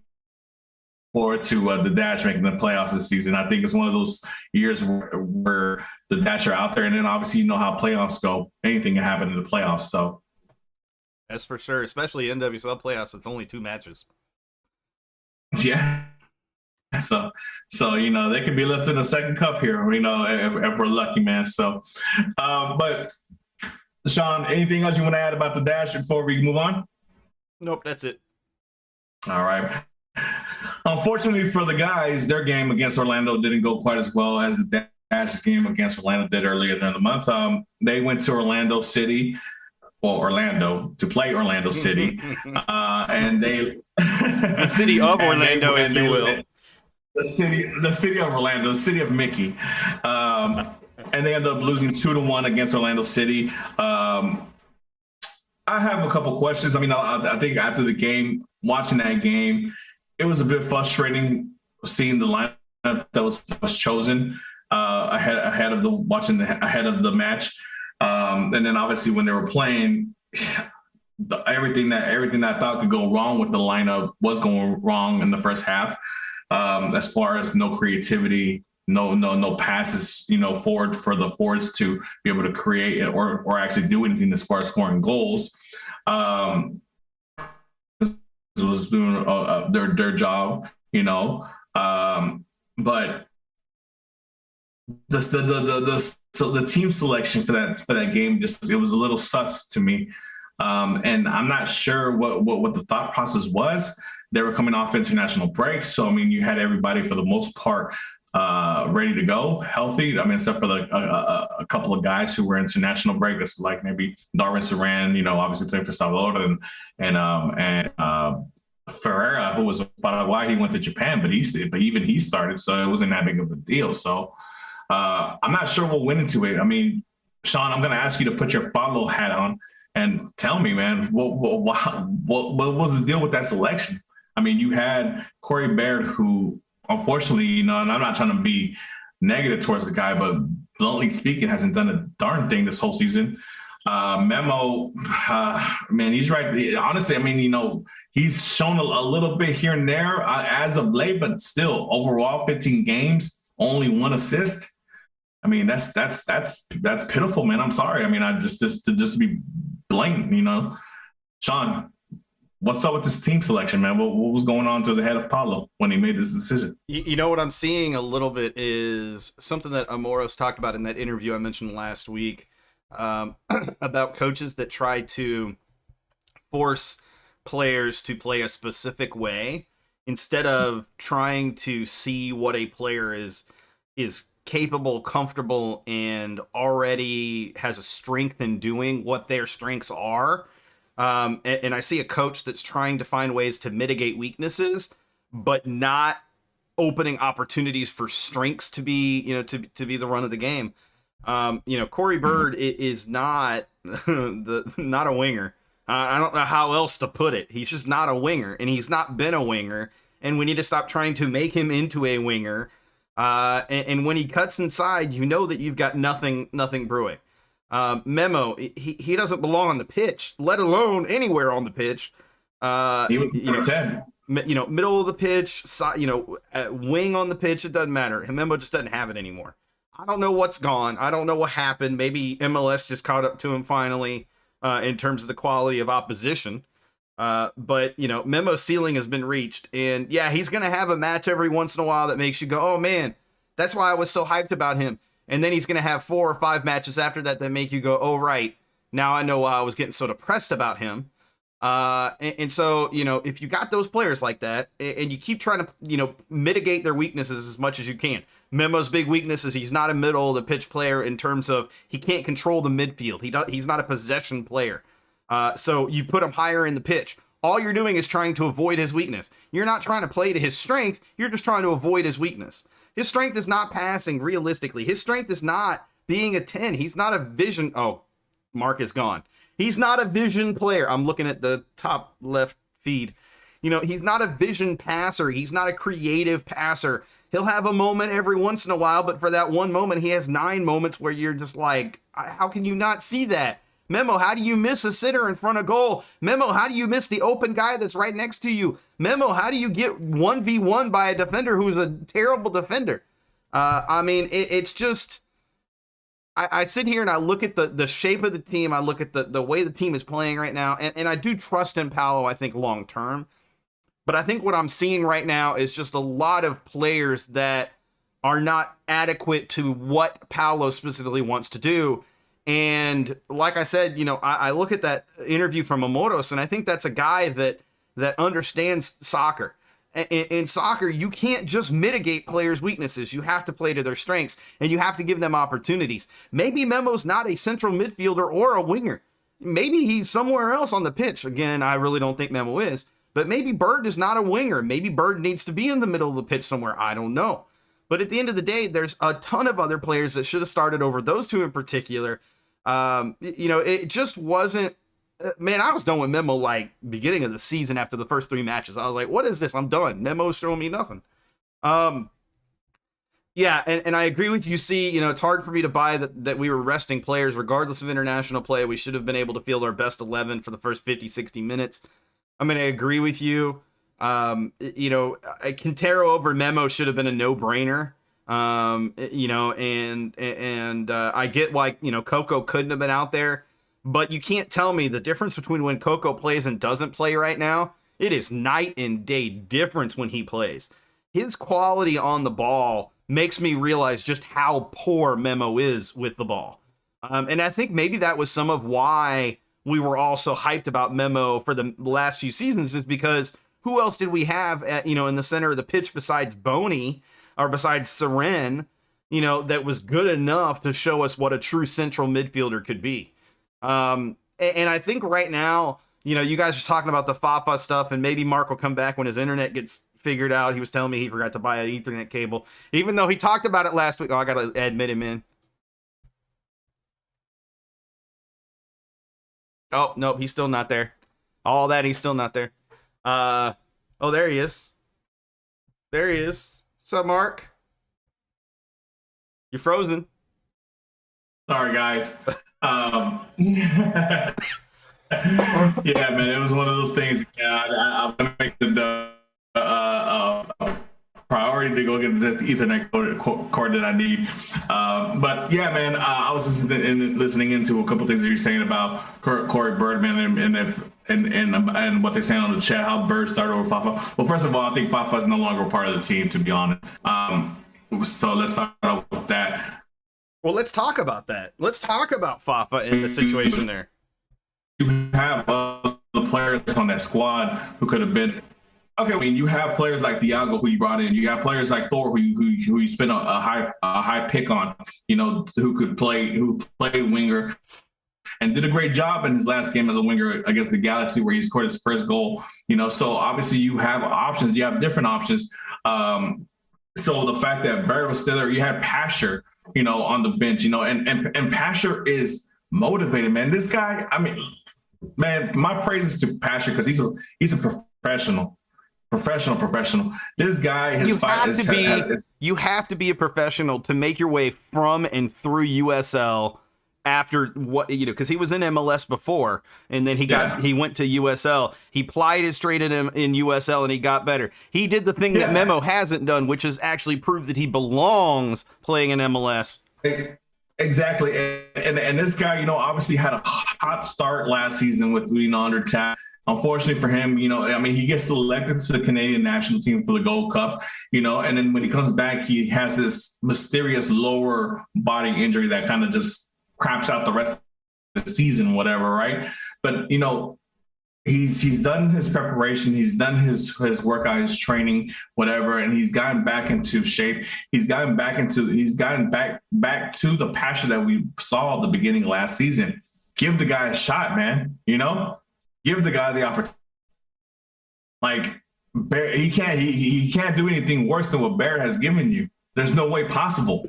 Speaker 2: forward to the Dash making the playoffs this season. I think it's one of those years where the Dash are out there, and then obviously how playoffs go. Anything can happen in the playoffs. So that's for sure, especially NWSL playoffs. It's only 2 matches.
Speaker 3: Yeah. So they could be lifting a second cup here, if we're lucky, man. So, but Sean, anything else you want to add about the Dash before we move on?
Speaker 2: Nope, that's it.
Speaker 3: All right. unfortunately for the guys, their game against Orlando didn't go quite as well as the Dash's game against Orlando did earlier in the month. They went to Orlando to play Orlando City, and they
Speaker 2: the city of Orlando, if you will.
Speaker 3: The city of Orlando, the city of Mickey, and they ended up losing 2-1 against Orlando City. I have a couple questions. I mean, I think after the game, watching that game, it was a bit frustrating seeing the lineup that was chosen ahead of the match, and then obviously when they were playing, everything that I thought could go wrong with the lineup was going wrong in the first half. As far as no creativity, no passes, forward for the forwards to be able to create or actually do anything as far as scoring goals. Was doing their job, but the team selection for that game it was a little sus to me, and I'm not sure what the thought process was. They were coming off international breaks, so I mean, you had everybody for the most part ready to go, healthy. I mean, except for a couple of guys who were international break. That's like maybe Darwin Saran, obviously playing for Salvador, and Ferreira, who was Paraguay. He went to Japan, but even he started, so it wasn't that big of a deal. So I'm not sure what went into it. I mean, Sean, I'm going to ask you to put your Pablo hat on and tell me, man, what was the deal with that selection? I mean, you had Corey Baird, who unfortunately, and I'm not trying to be negative towards the guy, but bluntly speaking, hasn't done a darn thing this whole season. Memo, man, he's right. Honestly, I mean, he's shown a little bit here and there as of late, but still, overall, 15 games, only 1 assist. I mean, that's pitiful, man. I'm sorry. I mean, just to be blatant, Sean, what's up with this team selection, man? What was going on to the head of Paulo when he made this decision?
Speaker 2: You know what I'm seeing a little bit is something that Amoros talked about in that interview I mentioned last week, about coaches that try to force players to play a specific way instead of trying to see what a player is capable, comfortable, and already has a strength in doing what their strengths are. And I see a coach that's trying to find ways to mitigate weaknesses, but not opening opportunities for strengths to be, to be the run of the game. Corey Bird is not not a winger. I don't know how else to put it. He's just not a winger, and he's not been a winger. And we need to stop trying to make him into a winger. And when he cuts inside, that you've got nothing brewing. Memo, he doesn't belong on the pitch, let alone anywhere on the pitch.
Speaker 3: He was number 10.
Speaker 2: Middle of the pitch, wing on the pitch, it doesn't matter. Memo just doesn't have it anymore. I don't know what's gone. I don't know what happened. Maybe MLS just caught up to him finally in terms of the quality of opposition. But Memo's ceiling has been reached. And yeah, he's going to have a match every once in a while that makes you go, oh man, that's why I was so hyped about him. And then he's going to have 4 or 5 matches after that make you go, oh, right. Now I know why I was getting so depressed about him. And so, if you got those players like that and you keep trying to, mitigate their weaknesses as much as you can. Memo's big weakness is he's not a middle of the pitch player in terms of he can't control the midfield. He's not a possession player. So you put him higher in the pitch. All you're doing is trying to avoid his weakness. You're not trying to play to his strength. You're just trying to avoid his weakness. His strength is not passing realistically. His strength is not being a 10. He's not a vision. Oh, Mark is gone. He's not a vision player. I'm looking at the top left feed. He's not a vision passer. He's not a creative passer. He'll have a moment every once in a while, but for that one moment, he has 9 moments where you're just like, how can you not see that? Memo, how do you miss a sitter in front of goal? Memo, how do you miss the open guy that's right next to you? Memo, how do you get 1v1 by a defender who's a terrible defender? It's just... I sit here and I look at the shape of the team. I look at the way the team is playing right now. And I do trust in Paolo, I think, long term. But I think what I'm seeing right now is just a lot of players that are not adequate to what Paolo specifically wants to do. And like I said, I look at that interview from Amoros, and I think that's a guy that understands soccer. In soccer, you can't just mitigate players' weaknesses. You have to play to their strengths, and you have to give them opportunities. Maybe Memo's not a central midfielder or a winger. Maybe he's somewhere else on the pitch. Again, I really don't think Memo is. But maybe Bird is not a winger. Maybe Bird needs to be in the middle of the pitch somewhere. I don't know. But at the end of the day, there's a ton of other players that should have started over those two in particular. It just wasn't. Man, I was done with Memo like beginning of the season after the first 3 matches. I was like, what is this? I'm done. Memo's showing me nothing. Yeah, and I agree with you, C. It's hard for me to buy that we were resting players regardless of international play. We should have been able to field our best 11 for the first 50, 60 minutes. I mean, I agree with you. Quintero over Memo should have been a no-brainer. And I get why, Coco couldn't have been out there. But you can't tell me the difference between when Coco plays and doesn't play right now. It is night and day difference when he plays. His quality on the ball makes me realize just how poor Memo is with the ball. And I think maybe that was some of why we were all so hyped about Memo for the last few seasons, is because who else did we have in the center of the pitch besides Boney or besides Seren, that was good enough to show us what a true central midfielder could be. And I think right now, you guys are talking about the Fafa stuff, and maybe Mark will come back when his internet gets figured out. He was telling me he forgot to buy an Ethernet cable, even though he talked about it last week. Oh, I got to admit him in. Oh, nope, he's still not there. All that, he's still not there. Oh, there he is. There he is. What's up, Mark? You're frozen.
Speaker 3: Sorry, guys. Yeah, man, it was one of those things. I'm gonna make the priority to go get the Ethernet cord that I need. But yeah, man, I was listening into a couple things that you're saying about Corey Birdman and what they're saying on the chat, how Bird started over Fafa. Well, first of all, I think Fafa is no longer part of the team, to be honest. So let's start off with that.
Speaker 2: Well, let's talk about that. Let's talk about Fafa and the situation there.
Speaker 3: You have the players on that squad who could have been. Okay, I mean, you have players like Thiago who you brought in. You have players like Thor who you spent a high pick on. Who played winger and did a great job in his last game as a winger against the Galaxy, where he scored his first goal. So obviously you have options. You have different options. So the fact that Barry was still there, you had Pasher, on the bench, and Pasher is motivated, man. This guy, I mean, man, my praises to Pasher because he's a professional. This guy you have to be a professional to make your way from and through USL after what, because he was in MLS before, and then he went to USL. He plied his trade in USL and he got better. He did the thing that Memo hasn't done, which is actually prove that he belongs playing in MLS. Exactly. And this guy, obviously had a hot start last season with, under tap. Unfortunately for him, he gets selected to the Canadian national team for the Gold Cup, and then when he comes back, he has this mysterious lower body injury that kind of just craps out the rest of the season, whatever, right? But, he's done his preparation, he's done his workout, his training, whatever, and he's gotten back into shape. He's gotten back to the passion that we saw at the beginning of last season. Give the guy a shot, man. Give the guy the opportunity. Like, Bear, he can't do anything worse than what Bear has given you. There's no way possible.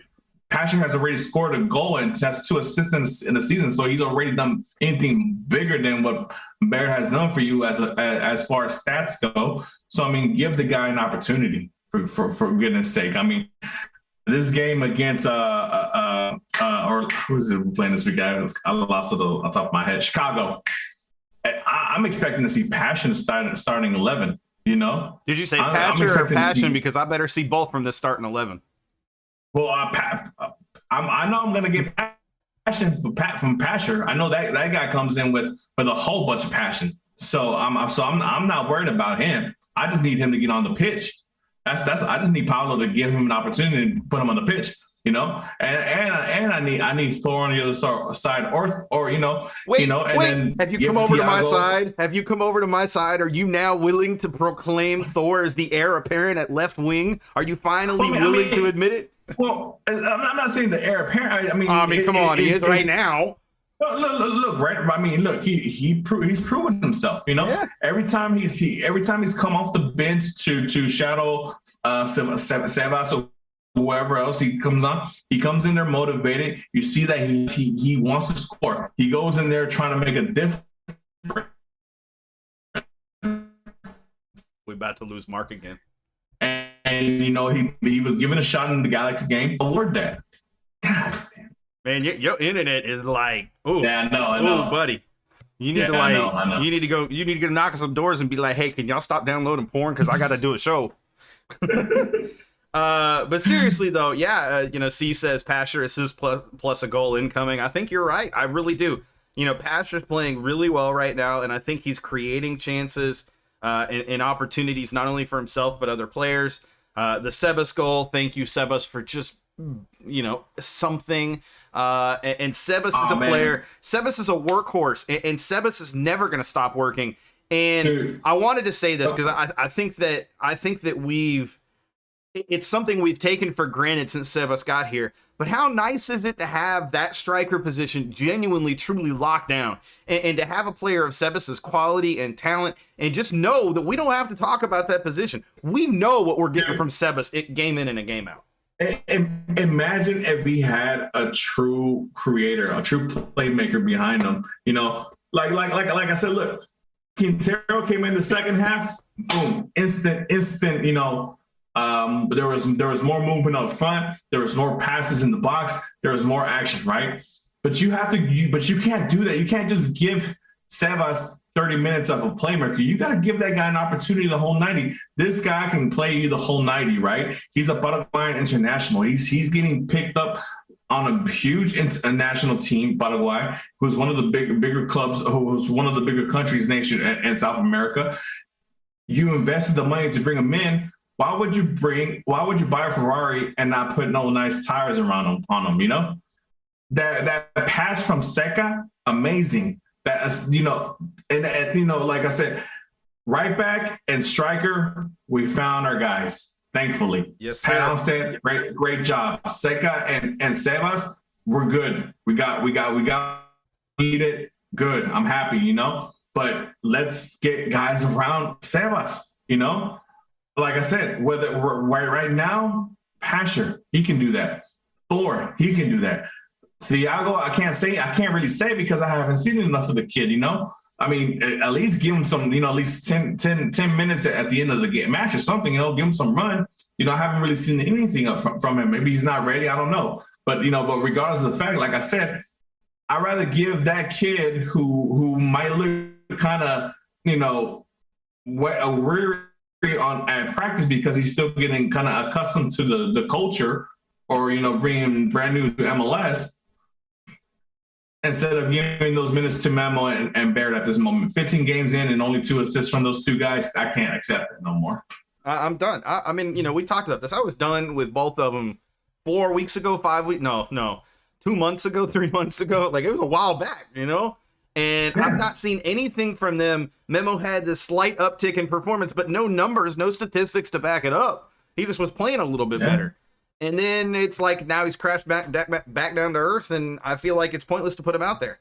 Speaker 3: Pasher has already scored a goal and has 2 assists in the season, so he's already done anything bigger than what Bear has done for you as far as stats go. So, I mean, give the guy an opportunity for goodness sake. I mean, this game against or who is it playing this week? I lost it on top of my head. Chicago. I'm expecting to see Passion starting 11. Did
Speaker 2: you say Passion or Passion? Because I better see both from this starting 11.
Speaker 3: Well, I know I'm going to get passion from Pasher. I know that guy comes in with a whole bunch of passion. So I'm not worried about him. I just need him to get on the pitch. I just need Paolo to give him an opportunity to put him on the pitch. and I need Thor on the other side, or
Speaker 2: Wait,
Speaker 3: and
Speaker 2: wait.
Speaker 3: then
Speaker 2: Have you
Speaker 3: give
Speaker 2: come over to my
Speaker 3: Thiago-
Speaker 2: side? Have you come over to my side? Are you now willing to proclaim Thor as the heir apparent at left wing? Are you finally willing to admit it?
Speaker 3: Well, I'm not saying the heir apparent.
Speaker 2: Come on, he is right now.
Speaker 3: Look, right? I mean, look, he's proven himself.
Speaker 2: Yeah.
Speaker 3: Every time he's come off the bench to shadow Sebas or whoever else he comes in there motivated. You see that he wants to score. He goes in there trying to make a difference.
Speaker 2: We're about to lose Mark again.
Speaker 3: And he was given a shot in the Galaxy game. Award that. God damn.
Speaker 2: Man, your internet is like, ooh,
Speaker 3: yeah, I know,
Speaker 2: buddy. You need to
Speaker 3: I know.
Speaker 2: You need to go. You need to go knock on some doors and be like, hey, can y'all stop downloading porn? Because I got to do a show. But seriously though, C says Pasher assist plus a goal incoming. I think you're right. I really do. Pasher's playing really well right now, and I think he's creating chances and opportunities not only for himself but other players. The Sebas goal, thank you, Sebas, for just something. And Sebas is a player. Sebas is a workhorse, and Sebas is never going to stop working. And dude, I wanted to say this because I think that it's something we've taken for granted since Sebas got here. But how nice is it to have that striker position genuinely, truly locked down, and to have a player of Sebas's quality and talent, and just know that we don't have to talk about that position. We know what we're getting from Sebas game in and a game out.
Speaker 3: Imagine if he had a true creator, a true playmaker behind him. Like I said, look, Quintero came in the second half, boom, instant. There was more movement up front. There was more passes in the box. There was more action, right? But you can't do that. You can't just give Sebas 30 minutes of a playmaker. You got to give that guy an opportunity the whole 90. This guy can play you the whole 90, right? He's a Paraguayan international. He's getting picked up on a huge national team, Paraguay, who's one of the bigger clubs, who's one of the bigger countries nation in South America. You invested the money to bring him in. Why would you buy a Ferrari and not put no nice tires around on him? That pass from Seca, amazing. That's like I said, right back and striker, we found our guys. Thankfully,
Speaker 2: yes, sir.
Speaker 3: Poundstead, great job. Seca and Sebas, we're good. We got it. Good. I'm happy. But let's get guys around Sebas. Like I said, whether right now, Pasher, he can do that. Thor, he can do that. Thiago, I can't really say because I haven't seen enough of the kid, I mean, at least give him some, at least 10 minutes at the end of the match or something, give him some run. I haven't really seen anything from him. Maybe he's not ready. I don't know. But, but regardless of the fact, like I said, I'd rather give that kid who might look kind of, weary at practice because he's still getting kind of accustomed to the culture or, bringing brand new to MLS, instead of giving those minutes to Memo and Barrett at this moment. 15 games in and only 2 assists from those 2 guys, I can't accept it no more.
Speaker 2: I'm done. I mean, we talked about this. I was done with both of them 4 weeks ago, 5 weeks. No, 2 months ago, 3 months ago. Like, it was a while back, And yeah. I've not seen anything from them. Memo had this slight uptick in performance, but no numbers, no statistics to back it up. He just was playing a little bit better. And then it's like now he's crashed back down to earth, and I feel like it's pointless to put him out there.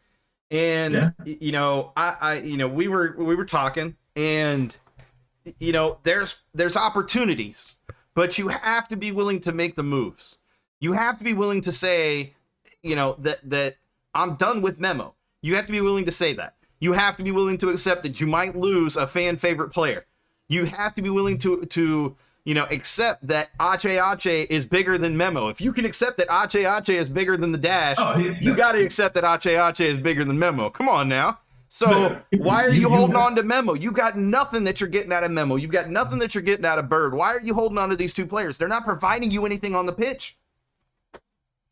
Speaker 2: And we were talking, and there's opportunities, but you have to be willing to make the moves. You have to be willing to say, that I'm done with Memo. You have to be willing to say that. You have to be willing to accept that you might lose a fan favorite player. You have to be willing to accept that Ache is bigger than Memo. If you can accept that Ache is bigger than the Dash, you got to accept that Ache is bigger than Memo. Come on now. So why are you holding on to Memo? You got nothing that you're getting out of Memo. You've got nothing that you're getting out of Bird. Why are you holding on to these 2 players? They're not providing you anything on the pitch.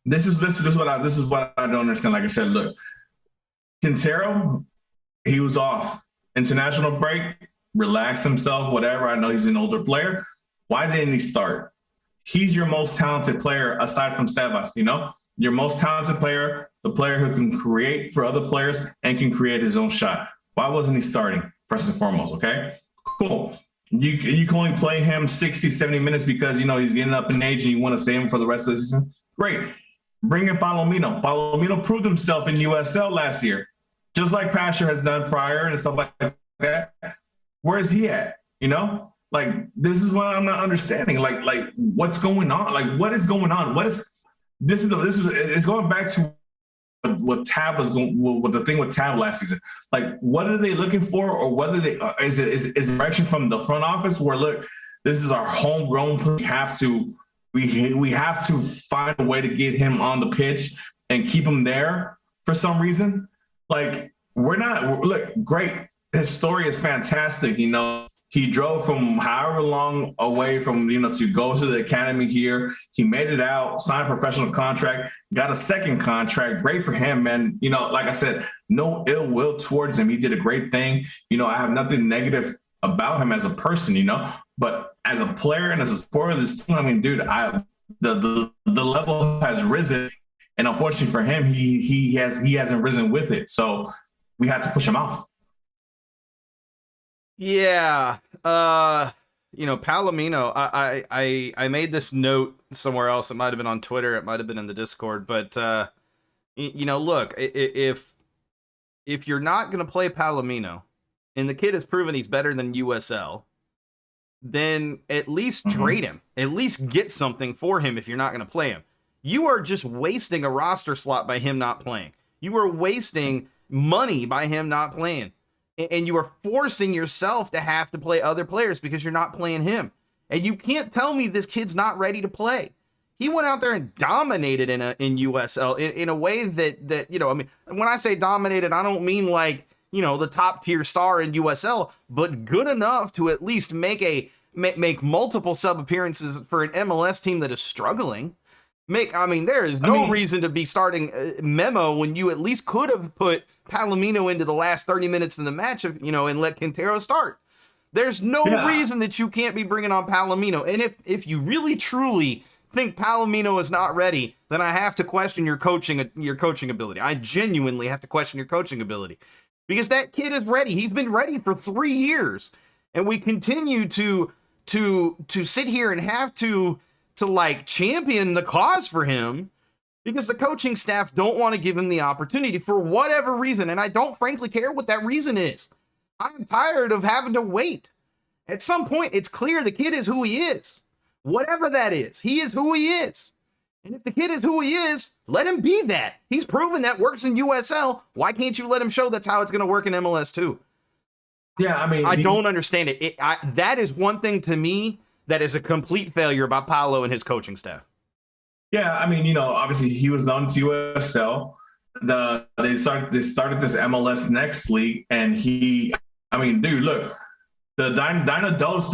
Speaker 3: This is what I don't understand. Like I said, look, Quintero, he was off. International break, relax himself, whatever. I know he's an older player. Why didn't he start? he's your most talented player aside from Sebas, you know? Your most talented player, the player who can create for other players and can create his own shot. Why wasn't he starting, first and foremost, okay? Cool. You can only play him 60, 70 minutes because, you know, he's getting up in age and you want to save him for the rest of the season. Great. Bring in Palomino. Palomino proved himself in USL last year, just like Pasher has done prior and stuff like that. Where is he at? You know, like, this is what I'm not understanding. Like what's going on? Like, what is going on? It's going back to what Tab was going, what the thing with Tab last season. Like, what are they looking for, or whether they is it direction from the front office where, look, this is our homegrown. We have to find a way to get him on the pitch and keep him there for some reason. Like, look, great. His story is fantastic. You know, he drove from however long away from, you know, to go to the academy here. He made it out, signed a professional contract, got a second contract. Great for him, man. You know, like I said, no ill will towards him. He did a great thing. You know, I have nothing negative about him as a person, you know, but as a player and as a supporter of this team, I mean, dude, the level has risen, and unfortunately for him, he hasn't risen with it. So we have to push him off.
Speaker 2: Yeah. You know, Palomino, I made this note somewhere else. It might have been on Twitter. It might have been in the Discord, but, you know, look, if you're not going to play Palomino and the kid has proven he's better than USL, then at least trade him, at least get something for him. If you're not going to play him, you are just wasting a roster slot by him not playing. You are wasting money by him not playing. And you are forcing yourself to have to play other players because you're not playing him. And you can't tell me this kid's not ready to play. He went out there and dominated in USL in a way that, you know, I mean, when I say dominated, I don't mean like, you know, the top tier star in USL, but good enough to at least make multiple sub appearances for an MLS team that is struggling. There is no reason to be starting Memo when you at least could have put Palomino into the last 30 minutes in the match, you know, and let Quintero start. There's no reason that you can't be bringing on Palomino. And if you really truly think Palomino is not ready, then I have to question your coaching ability. I genuinely have to question your coaching ability, because that kid is ready. He's been ready for 3 years, and we continue to sit here and have to like champion the cause for him because the coaching staff don't want to give him the opportunity for whatever reason. And I don't frankly care what that reason is. I'm tired of having to wait. At some point, it's clear the kid is who he is. Whatever that is, he is who he is. And if the kid is who he is, let him be that. He's proven that works in USL. Why can't you let him show that's how it's going to work in MLS too?
Speaker 3: Yeah, I mean,
Speaker 2: I don't understand it. That is one thing to me that is a complete failure by Paulo and his coaching staff.
Speaker 3: Yeah, I mean, you know, obviously he was on to USL. They started this MLS Next league, and dude, look, the Dynados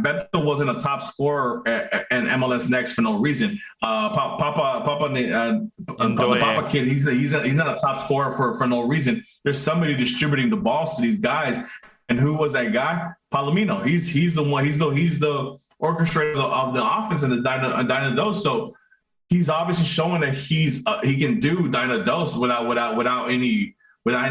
Speaker 3: Beto wasn't a top scorer in MLS Next for no reason. Papa kid, he's not a top scorer for no reason. There's somebody distributing the balls to these guys. And who was that guy? Palomino. He's the one. He's the orchestrator of the offense in the Dynados. So he's obviously showing that he can do Dynados without any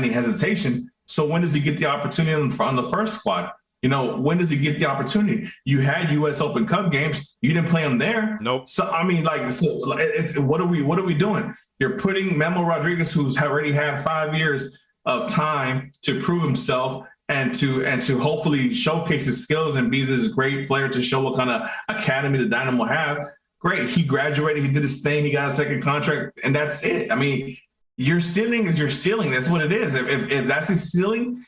Speaker 3: hesitation. So when does he get the opportunity on the first squad? You know, when does he get the opportunity? You had U.S. Open Cup games. You didn't play him there.
Speaker 2: Nope.
Speaker 3: So I mean, what are we doing? You're putting Memo Rodriguez, who's already had 5 years of time to prove himself and to hopefully showcase his skills and be this great player to show what kind of academy the Dynamo have. Great. He graduated. He did his thing. He got a second contract, and that's it. I mean, your ceiling is your ceiling. That's what it is. If that's his ceiling,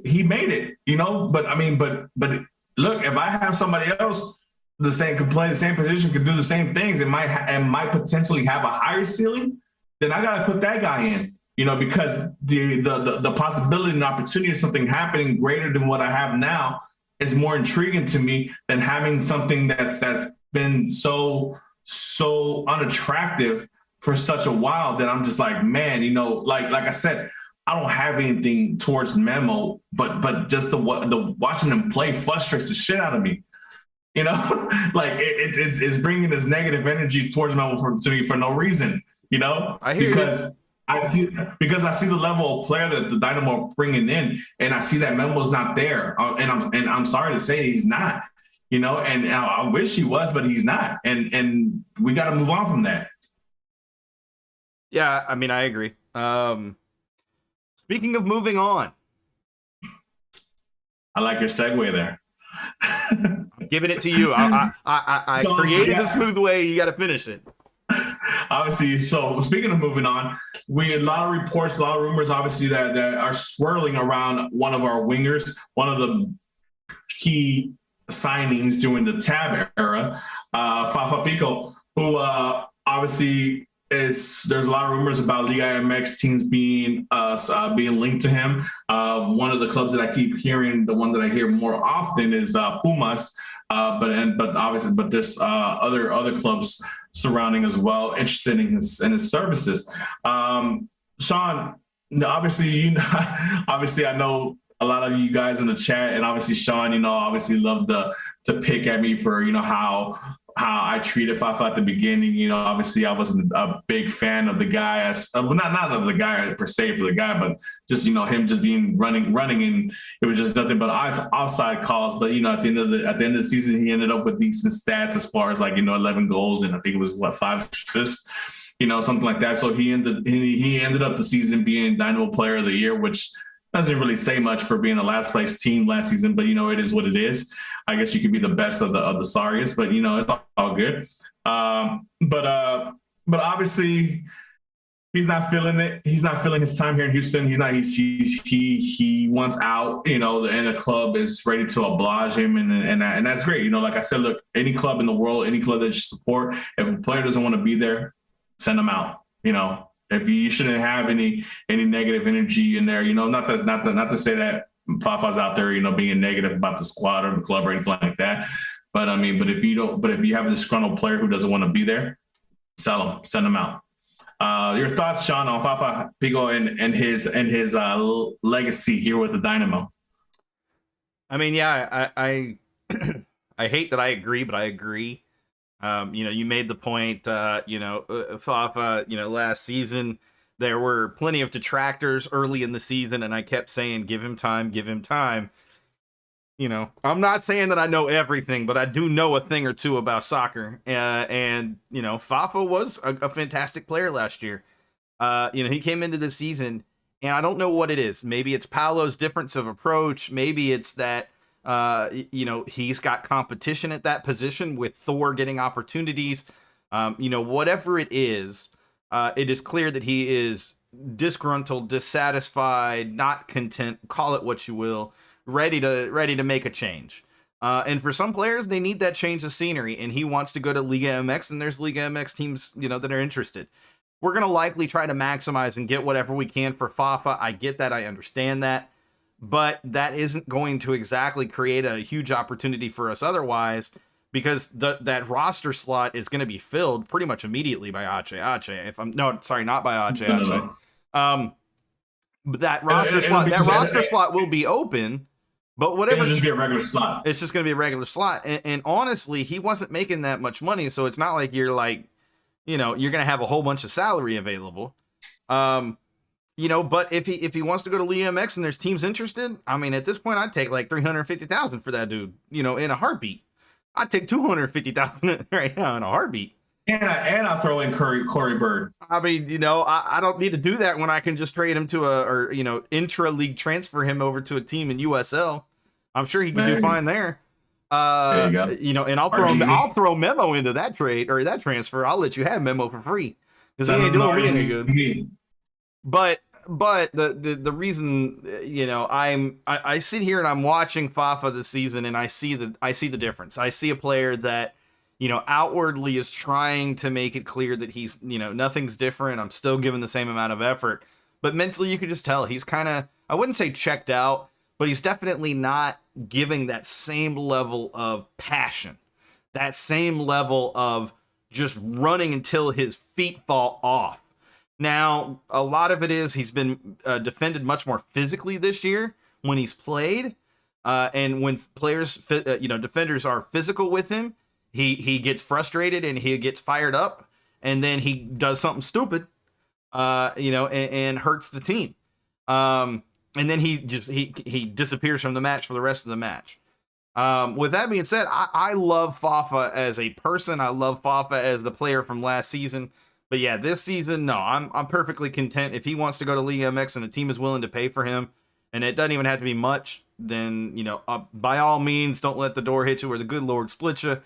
Speaker 3: he made it, you know. But I mean, but look, if I have somebody else the same position, could do the same things, and might potentially have a higher ceiling, then I got to put that guy in. You know, because the possibility and opportunity of something happening greater than what I have now is more intriguing to me than having something that's been so unattractive for such a while that I'm just like, man, you know, like I said, I don't have anything towards Memo, but just the watching him play frustrates the shit out of me. You know, like it's bringing this negative energy towards Memo to me for no reason. You know,
Speaker 2: I hear
Speaker 3: because I see the level of player that the Dynamo are bringing in, and I see that Memo's not there, and I'm sorry to say he's not. You know, and I wish he was, but he's not, and we got to move on from that.
Speaker 2: Yeah, I mean, I agree. Speaking of moving on,
Speaker 3: I like your segue there.
Speaker 2: I'm giving it to you. I
Speaker 3: So,
Speaker 2: created a smooth way. You got to finish it.
Speaker 3: Obviously, so speaking of moving on, we had a lot of reports, a lot of rumors, obviously, that are swirling around one of our wingers, one of the key signings during the TAB era, Fafa Pico, who obviously there's a lot of rumors about Liga MX teams being linked to him. One of the clubs that I keep hearing, the one that I hear more often is Pumas, but there's other clubs surrounding as well, interested in his services. Sean, obviously, obviously I know a lot of you guys in the chat, and obviously Sean, obviously loved to pick at me for how I treated Fafa at the beginning. Obviously I wasn't a big fan of the guy, not of the guy per se for the guy, but just him just being running, and it was just nothing but outside calls. But at the end of the season, he ended up with decent stats as far as 11 goals, and I think it was 5 assists, something like that. So he ended up the season being Dynamo Player of the Year, which doesn't really say much for being a last place team last season, but it is what it is. I guess you could be the best of the sorriest, but it's all good. But obviously he's not feeling it. He's not feeling his time here in Houston. He wants out, and the club is ready to oblige him, and that's great. Like I said, look, any club in the world, any club that you support, if a player doesn't want to be there, send him out. If you shouldn't have any negative energy in there, not to say that Fafa's out there, being negative about the squad or the club or anything like that. But if you have a disgruntled player who doesn't want to be there, sell him, send him out. Your thoughts, Sean, on Fafa Pico and his legacy here with the Dynamo?
Speaker 2: I mean, yeah, I I hate that I agree, but I agree. You made the point, Fafa, last season, there were plenty of detractors early in the season, and I kept saying, give him time, give him time. I'm not saying that I know everything, but I do know a thing or two about soccer. And Fafa was a fantastic player last year. He came into the season, and I don't know what it is. Maybe it's Paolo's difference of approach. Maybe it's that, he's got competition at that position with Thor getting opportunities. Whatever it is clear that he is disgruntled, dissatisfied, not content, call it what you will, ready to make a change. And for some players, they need that change of scenery, and he wants to go to Liga MX, and there's Liga MX teams, that are interested. We're going to likely try to maximize and get whatever we can for Fafa. I get that. I understand that. But that isn't going to exactly create a huge opportunity for us otherwise, because that roster slot is going to be filled pretty much immediately by Ache. Not by Ache. But that roster slot will be open. But whatever,
Speaker 3: it'll just be a regular slot.
Speaker 2: It's just going to be a regular slot. And honestly, he wasn't making that much money, so it's not like you're you're going to have a whole bunch of salary available. But if he wants to go to Liga MX and there's teams interested, I mean, at this point, I'd take $350,000 for that dude, in a heartbeat. I'd take $250,000 right now in a heartbeat.
Speaker 3: And I'll throw in Corey Bird.
Speaker 2: I mean, I don't need to do that when I can just trade him to intra-league transfer him over to a team in USL. I'm sure he can do fine there.
Speaker 3: There you go.
Speaker 2: And I'll throw Memo into that trade or that transfer. I'll let you have Memo for free because he ain't doing me any good. But the reason, I sit here and I'm watching Fafa this season, and I see the difference. I see a player that, outwardly is trying to make it clear that he's, nothing's different. I'm still giving the same amount of effort, but mentally you could just tell he's kind of, I wouldn't say checked out, but he's definitely not giving that same level of passion, that same level of just running until his feet fall off. Now, a lot of it is he's been defended much more physically this year when he's played. And when players, defenders are physical with him, he gets frustrated and he gets fired up, and then he does something stupid, and hurts the team. And then he disappears from the match for the rest of the match. With that being said, I love Fafa as a person. I love Fafa as the player from last season. But yeah, this season, no, I'm perfectly content. If he wants to go to League MX and the team is willing to pay for him, and it doesn't even have to be much, then, by all means, don't let the door hit you or the good Lord split you.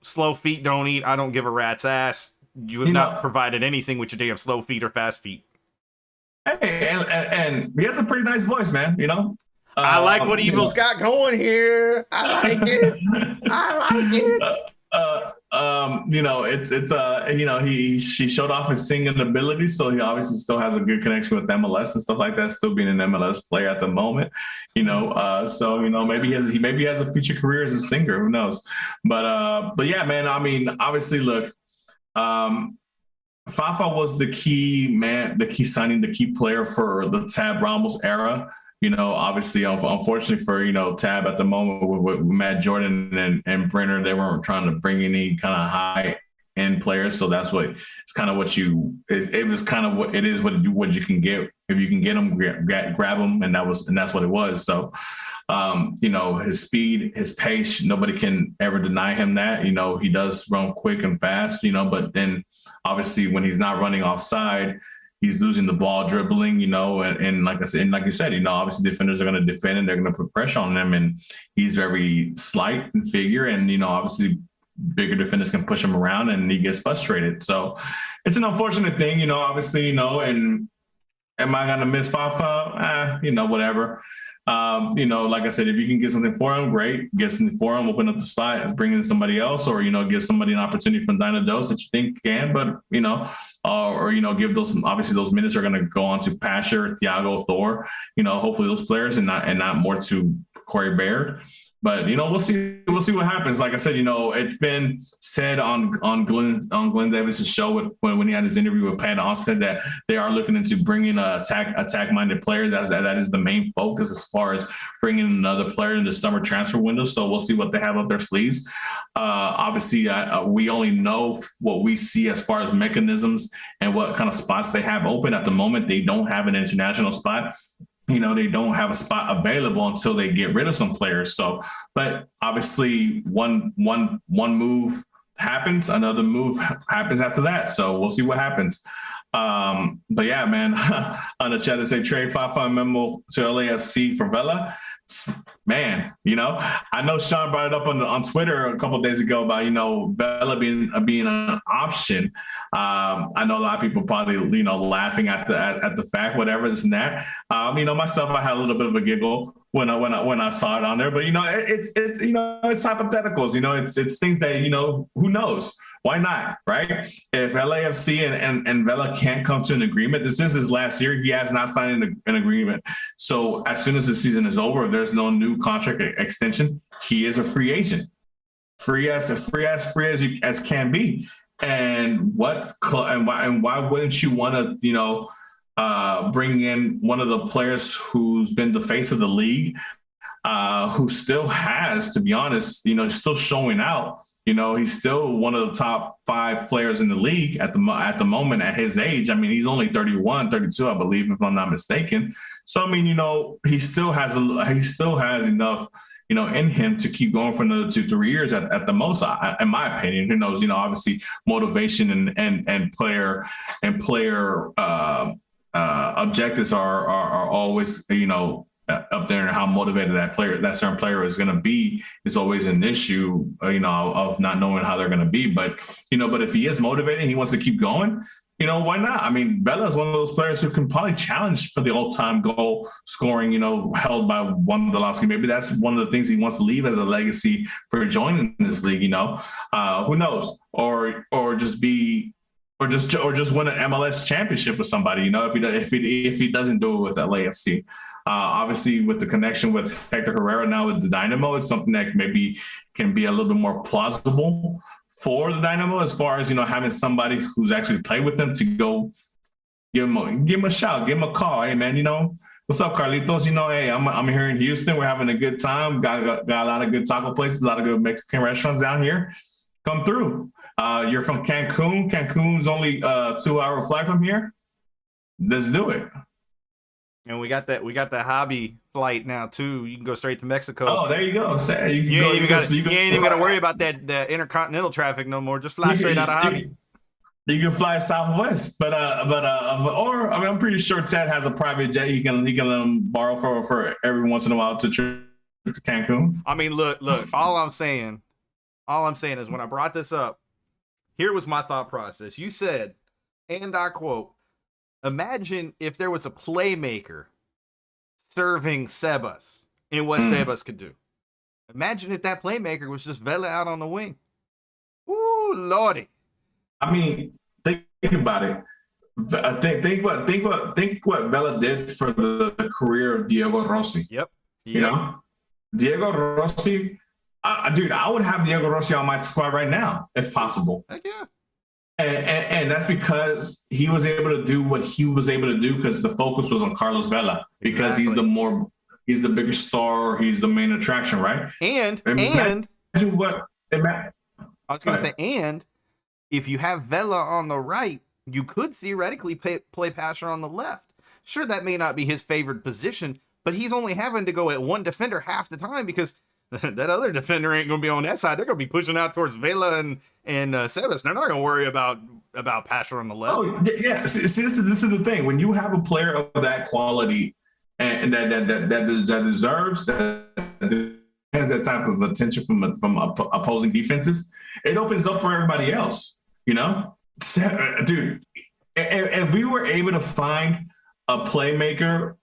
Speaker 2: Slow feet don't eat. I don't give a rat's ass. You have not provided anything with your damn slow feet or fast feet.
Speaker 3: Hey, and he has a pretty nice voice, man.
Speaker 2: I like what Evil's got going here. I like it. She showed off his singing ability, so he obviously still has a good connection with MLS and stuff like that. Still being an MLS player at the moment, maybe he has a future career as a singer. Who knows? But yeah, man. I mean, obviously, look, Fafa was the key signing, the key player for the Tab Ramos era. Obviously, unfortunately for, Tab at the moment with Matt Jordan and Brenner, they weren't trying to bring any kind of high end players. So that's what it's kind of what it was kind of what it is, what you can get. If you can get them, grab them. And that's what it was. So, his speed, his pace, nobody can ever deny him that. He does run quick and fast, but then obviously when he's not running offside, he's losing the ball dribbling, and like I said, and like you said, obviously defenders are going to defend and they're going to put pressure on him, and he's very slight in figure, and obviously bigger defenders can push him around and he gets frustrated. So it's an unfortunate thing, obviously, and am I going to miss Fafa? Whatever. Like I said, if you can get something for him, great. Get something for him, open up the spot, bring in somebody else, or give somebody an opportunity from Dynados that you think can. But give those minutes are going to go on to Pasher, Thiago, Thor. Hopefully those players and not more to Corey Baird. But we'll see what happens. Like I said, it's been said on Glenn Davis's show when he had his interview with Pat Austin that they are looking into bringing a attack minded player. That is the main focus as far as bringing another player in the summer transfer window. So we'll see what they have up their sleeves. Obviously, we only know what we see as far as mechanisms and what kind of spots they have open at the moment. They don't have an international spot. They don't have a spot available until they get rid of some players. So, but obviously one move happens, another move happens after that. So we'll see what happens. But yeah, man, on the chat they say trade Fafa memo to LAFC for Vela. Man, I know Sean brought it up on Twitter a couple of days ago about, Vela being an option. I know a lot of people probably, laughing at the fact, whatever, this and that. Myself, I had a little bit of a giggle when I saw it on there, but it's hypotheticals, it's things that, who knows? Why not, right? If LAFC and Vela can't come to an agreement, this is his last year. He has not signed an agreement. So as soon as the season is over, if there's no new contract extension, he is a free agent, free as can be. And why wouldn't you want to, bring in one of the players who's been the face of the league, who still has, to be honest, still showing out. He's still one of the top 5 players in the league at the moment at his age. I mean, he's only 31, 32, I believe, if I'm not mistaken. So, I mean, he still has enough, in him to keep going for another 2-3 years at the most, in my opinion. Who knows? Obviously motivation and player objectives are always, up there, and how motivated that certain player is going to be is always an issue, of not knowing how they're going to be. But if he is motivated, he wants to keep going, why not? I mean, Vela is one of those players who can probably challenge for the all-time goal scoring, held by Wondolowski. Maybe that's one of the things he wants to leave as a legacy for joining this league. Who knows? Or just win an MLS championship with somebody. If he doesn't do it with LAFC. Obviously, with the connection with Hector Herrera now with the Dynamo, it's something that maybe can be a little bit more plausible for the Dynamo as far as, having somebody who's actually played with them to go give him a shout, give him a call. Hey, man,
Speaker 3: What's up, Carlitos? You know, hey, I'm here in Houston. We're having a good time. Got a lot of good taco places, a lot of good Mexican restaurants down here. Come through. You're from Cancun. Cancun's only a 2-hour flight from here. Let's do it.
Speaker 2: And we got the hobby flight now too. You can go straight to Mexico.
Speaker 3: Oh, there you go. So
Speaker 2: you ain't even got to worry about that intercontinental traffic no more. Just fly straight out of hobby.
Speaker 3: You can fly Southwest, but or I mean, I'm pretty sure Ted has a private jet he can borrow for every once in a while to trip to Cancun.
Speaker 2: I mean, look. All I'm saying is when I brought this up, here was my thought process. You said, and I quote, imagine if there was a playmaker serving Sebas and what Sebas could do. Imagine if that playmaker was just Vela out on the wing. Ooh, Lordy.
Speaker 3: I mean, think about it. Think what Vela did for the career of Diego Rossi.
Speaker 2: Yep.
Speaker 3: You know, Diego Rossi. Dude, I would have Diego Rossi on my squad right now if possible.
Speaker 2: Heck yeah.
Speaker 3: And that's because he was able to do what he was able to do because the focus was on Carlos Vela because he's the bigger star, he's the main attraction, right?
Speaker 2: And
Speaker 3: imagine what
Speaker 2: I was going to say, and if you have Vela on the right, you could theoretically play Pasher on the left. Sure, that may not be his favored position, but he's only having to go at one defender half the time because that other defender ain't going to be on that side. They're going to be pushing out towards Vela and Sebas. They're not going to worry about Pasher on the left.
Speaker 3: Oh, yeah. See, this is the thing. When you have a player of that quality and that deserves that has that type of attention from opposing defenses, it opens up for everybody else. You know, dude, if we were able to find a playmaker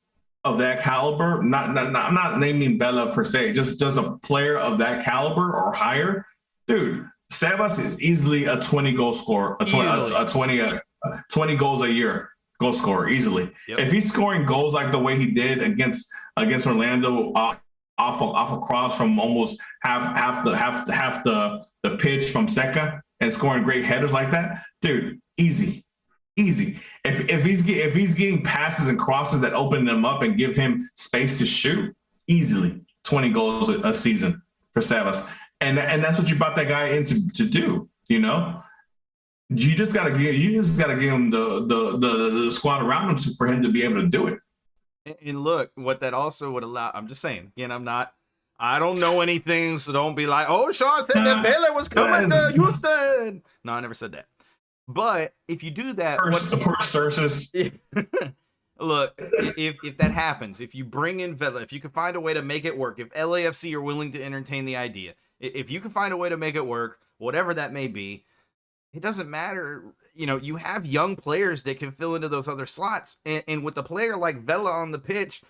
Speaker 3: of that caliber, I'm not naming Vela per se, just a player of that caliber or higher, dude, Sebas is easily a 20 goal scorer, 20 goals a year goal scorer easily. Yep. If he's scoring goals like the way he did against Orlando off a cross from almost half the pitch from Seca and scoring great headers like that, dude, easy. If he's getting passes and crosses that open them up and give him space to shoot, easily 20 goals a season for Sebas. And that's what you brought that guy in to do, you know? You just gotta give him the squad around him for him to be able to do it.
Speaker 2: And look, what that also would allow, I'm just saying, again, I don't know anything, so don't be like, oh, Sean said that Vela was coming to Houston. No, I never said that. But if you do that, look, if that happens, if you bring in Vela, if you can find a way to make it work, if LAFC are willing to entertain the idea, if you can find a way to make it work, whatever that may be, it doesn't matter. You know, you have young players that can fill into those other slots. And with a player like Vela on the pitch,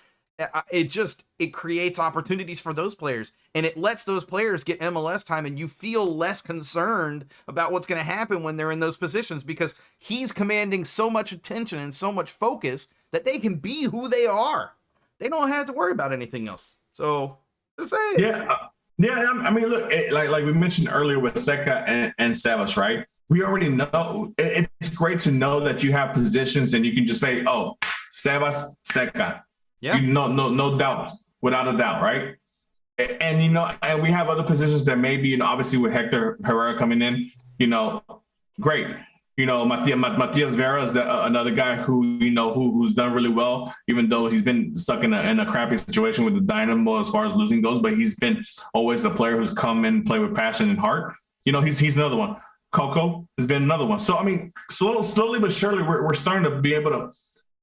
Speaker 2: it creates opportunities for those players. And it lets those players get MLS time, and you feel less concerned about what's going to happen when they're in those positions because he's commanding so much attention and so much focus that they can be who they are. They don't have to worry about anything else. So, just say it.
Speaker 3: Yeah. I mean, look, like we mentioned earlier with Seca and Sebas, right? We already know it's great to know that you have positions and you can just say, oh, Sebas, Seca. Yeah. You know, no doubt, without a doubt, right? And you know, and we have other positions that maybe, you know, obviously with Hector Herrera coming in, you know, great. You know, Matias Vera is another guy who, you know, who's done really well, even though he's been stuck in a crappy situation with the Dynamo as far as losing goes. But he's been always a player who's come in and play with passion and heart. You know, he's another one. Coco has been another one. So I mean, slowly but surely, we're starting to be able to.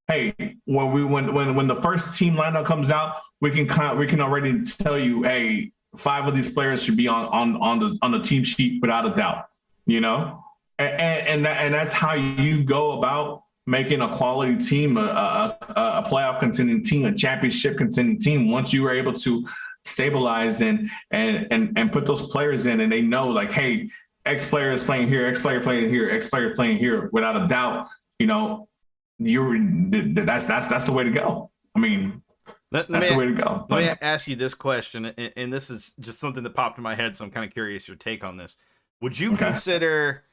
Speaker 3: Hey, when the first team lineup comes out, we can already tell you, hey, 5 of these players should be on the team sheet without a doubt. You know. And that's how you go about making a quality team, a playoff contending team, a championship contending team. Once you are able to stabilize and put those players in, and they know like, hey, X player is playing here, X player playing here, X player playing here, without a doubt, you know, that's the way to go. I mean, that's the way to go.
Speaker 2: Let me ask you this question, and this is just something that popped in my head, so I'm kind of curious your take on this. Would you consider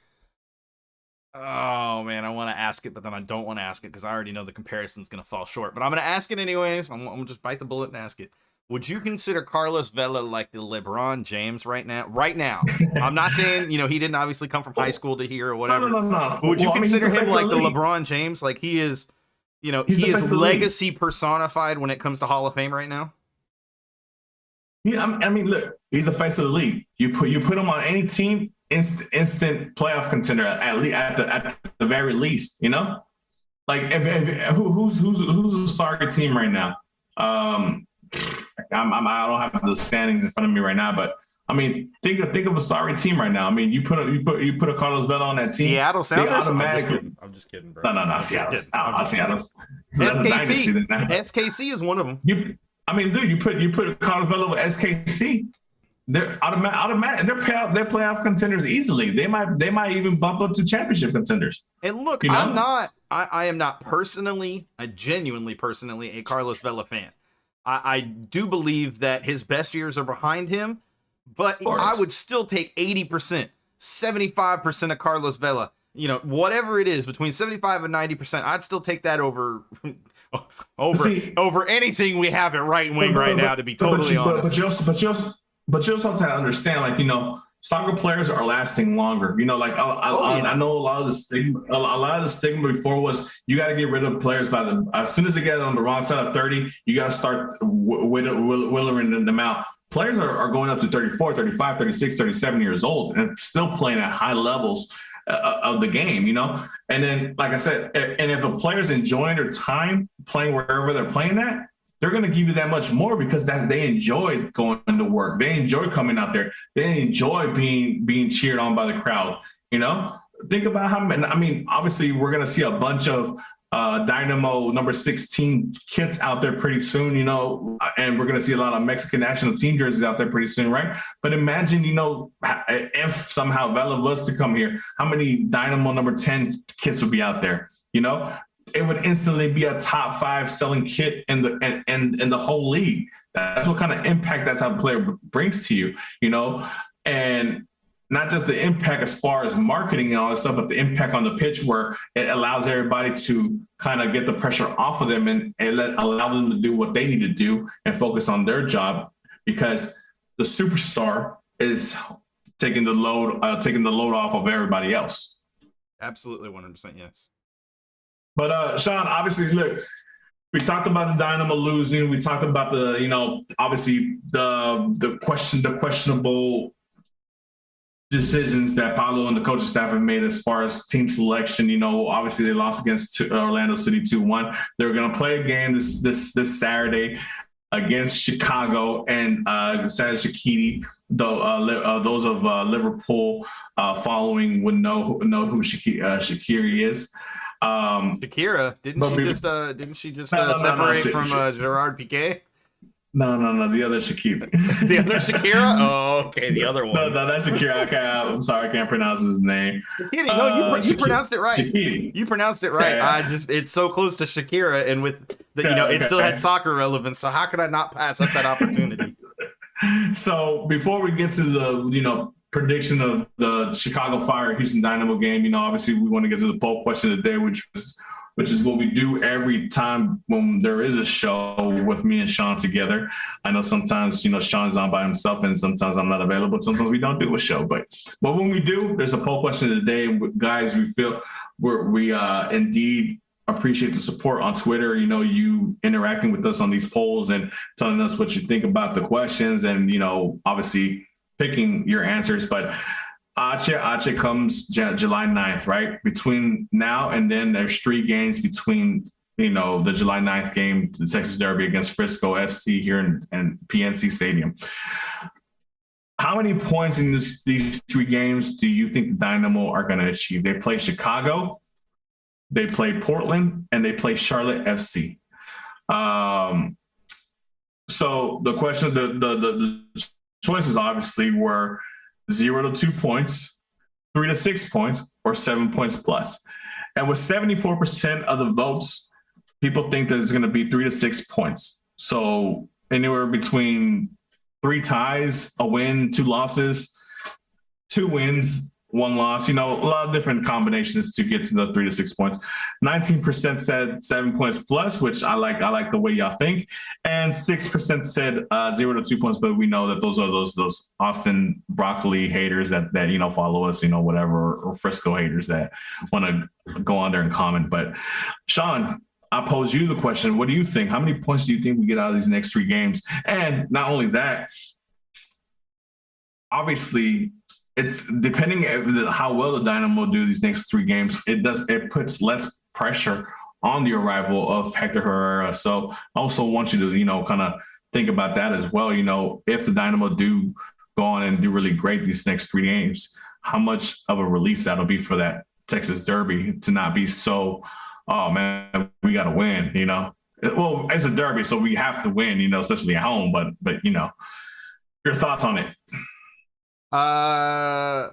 Speaker 2: Oh man, I want to ask it, but then I don't want to ask it because I already know the comparison's going to fall short. But I'm going to ask it anyways. I'm going to just bite the bullet and ask it. Would you consider Carlos Vela like the LeBron James right now? Right now, I'm not saying he didn't obviously come from high school to here or whatever.
Speaker 3: No.
Speaker 2: But would you consider him like the
Speaker 3: league.
Speaker 2: LeBron James? Like he is, he
Speaker 3: He's
Speaker 2: is legacy personified when it comes to Hall of Fame right now.
Speaker 3: Yeah, I mean, look, he's the face of the league. You put him on any team, instant playoff contender at the very least. Like who's a sorry team right now? I don't have the standings in front of me right now, but I mean, think of a sorry team right now. I mean, you put a Carlos Vela on that team.
Speaker 2: Seattle Sounders.
Speaker 3: I'm
Speaker 2: just kidding, bro.
Speaker 3: No, Seattle.
Speaker 2: SKC is one of them.
Speaker 3: Dude, you put Carlos Vela with SKC. They're automatic. They're playoff contenders easily. They might even bump up to championship contenders.
Speaker 2: And look, I am not personally, genuinely personally, a Carlos Vela fan. I do believe that his best years are behind him, but I would still take 80%, 75% of Carlos Vela. Whatever it is, between 75 and 90%, I'd still take that over anything we have at right wing right now, to be totally honest.
Speaker 3: But you also have to understand, soccer players are lasting longer. I know a lot of the stigma before was you got to get rid of players as soon as they get on the wrong side of 30, you got to start willering them out. Players are going up to 34, 35, 36, 37 years old and still playing at high levels of the game, And then, like I said, and if a player's enjoying their time playing wherever they're playing at, they're going to give you that much more because they enjoy going to work. They enjoy coming out there. They enjoy being cheered on by the crowd. Think about how many. I mean, obviously, we're going to see a bunch of Dynamo number 16 kits out there pretty soon, and we're going to see a lot of Mexican national team jerseys out there pretty soon, right? But imagine, if somehow Vela was to come here, how many Dynamo number 10 kits would be out there, It would instantly be a top 5 selling kit in the whole league. That's what kind of impact that type of player brings to you, and not just the impact as far as marketing and all that stuff, but the impact on the pitch where it allows everybody to kind of get the pressure off of them and allow them to do what they need to do and focus on their job, because the superstar is taking the load off of everybody else.
Speaker 2: Absolutely, 100% yes.
Speaker 3: But Sean, obviously, look, we talked about the Dynamo losing. We talked about obviously the questionable decisions that Paulo and the coaching staff have made as far as team selection. Obviously they lost against Orlando City 2-1. They're going to play a game this Saturday against Chicago and Saturday Shaqiri. Those of Liverpool following would know who Shaqiri is.
Speaker 2: Shakira, didn't she just separate from Gerard Piqué?
Speaker 3: No, the other Shakira.
Speaker 2: The other Shakira? Oh, okay, the other one.
Speaker 3: No, that's Shakira. I'm sorry, I can't pronounce his name.
Speaker 2: Shakiri. No, you pronounced it right.
Speaker 3: Shakiri.
Speaker 2: You pronounced it right.
Speaker 3: Yeah.
Speaker 2: It's so close to Shakira, and with it still had soccer relevance. So how could I not pass up that opportunity?
Speaker 3: So before we get to the prediction of the Chicago Fire Houston Dynamo game, obviously we want to get to the poll question of the day, which is what we do every time when there is a show with me and Sean together. I know sometimes, Sean's on by himself and sometimes I'm not available. Sometimes we don't do a show, but when we do, there's a poll question of the day. Guys, we feel we indeed appreciate the support on Twitter, you interacting with us on these polls and telling us what you think about the questions and, obviously picking your answers. But Ache comes July 9th, right? Between now and then, there's 3 games between, the July 9th game, the Texas Derby against Frisco FC here in PNC Stadium. How many points in these 3 games do you think the Dynamo are going to achieve? They play Chicago, they play Portland, and they play Charlotte FC. So the question, the choices obviously were 0 to 2 points, 3 to 6 points, or 7 points plus. And with 74% of the votes, people think that it's going to be 3 to 6 points. So anywhere between 3 ties, a win, 2 losses, 2 wins, one loss. A lot of different combinations to get to the 3 to 6 points. 19% said 7 points plus, which I like. I like the way y'all think. And 6% said 0 to 2 points, but we know that those are those Austin broccoli haters that follow us, whatever, or Frisco haters that want to go on there and comment. But Sean, I pose you the question. What do you think? How many points do you think we get out of these next 3 games? And not only that, obviously, it's depending on how well the Dynamo do these next 3 games. It puts less pressure on the arrival of Hector Herrera. So I also want you to, kind of think about that as well. If the Dynamo do go on and do really great these next 3 games, how much of a relief that'll be for that Texas Derby to not be so, oh man, we got to win, Well, it's a derby, so we have to win, especially at home. But your thoughts on it?
Speaker 2: I'm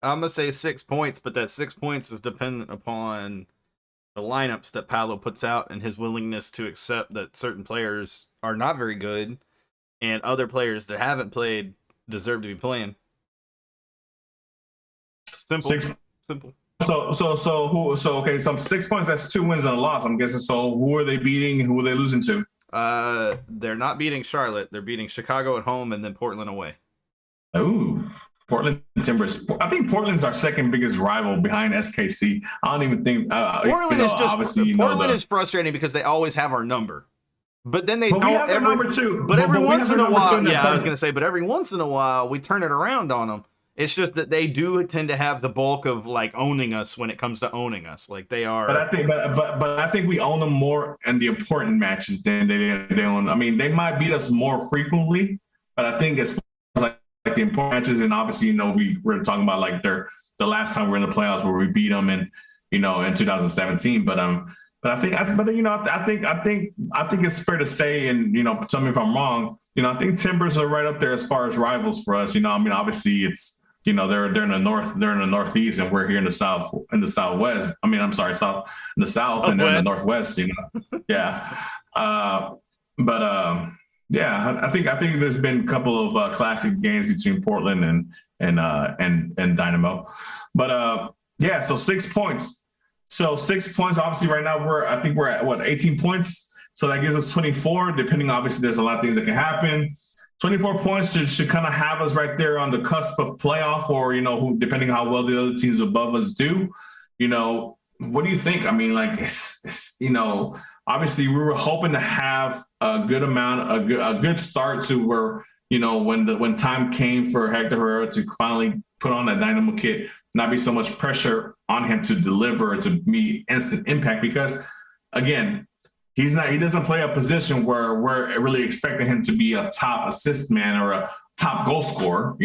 Speaker 2: gonna say 6 points, but that 6 points is dependent upon the lineups that Paolo puts out and his willingness to accept that certain players are not very good and other players that haven't played deserve to be playing. Simple. Simple.
Speaker 3: Okay, so 6 points, that's 2 wins and a loss, I'm guessing. So who are they beating? Who are they losing to?
Speaker 2: They're not beating Charlotte. They're beating Chicago at home and then Portland away.
Speaker 3: Oh, Portland Timbers. I think Portland's our second biggest rival behind SKC. I don't even think
Speaker 2: Portland is just Portland is frustrating because they always have our number, but then they don't.
Speaker 3: We have their number too.
Speaker 2: But every once in a while, I was gonna say, but every once in a while we turn it around on them. It's just that they do tend to have the bulk of owning us when it comes to owning us. Like they are.
Speaker 3: But I think we own them more in the important matches than they own. I mean, they might beat us more frequently, but I think as the important matches, and obviously, we're talking about the last time we were in the playoffs where we beat them in 2017. But I think it's fair to say, and tell me if I'm wrong. I think Timbers are right up there as far as rivals for us. Obviously it's they're in the north, they're in the northeast, and we're here in the southwest. I'm sorry, in the south, and they're in the northwest. Yeah. Yeah, I think there's been a couple of classic games between Portland and Dynamo, but so 6 points. So 6 points. Obviously, right now we're at 18 points. So that gives us 24. Depending, obviously, there's a lot of things that can happen. 24 points should kind of have us right there on the cusp of playoff, or depending how well the other teams above us do. What do you think? It's obviously, we were hoping to have a good start to where, when time came for Hector Herrera to finally put on that Dynamo kit, not be so much pressure on him to deliver, to meet instant impact. Because, again, he doesn't play a position where we're really expecting him to be a top assist man or a top goal scorer.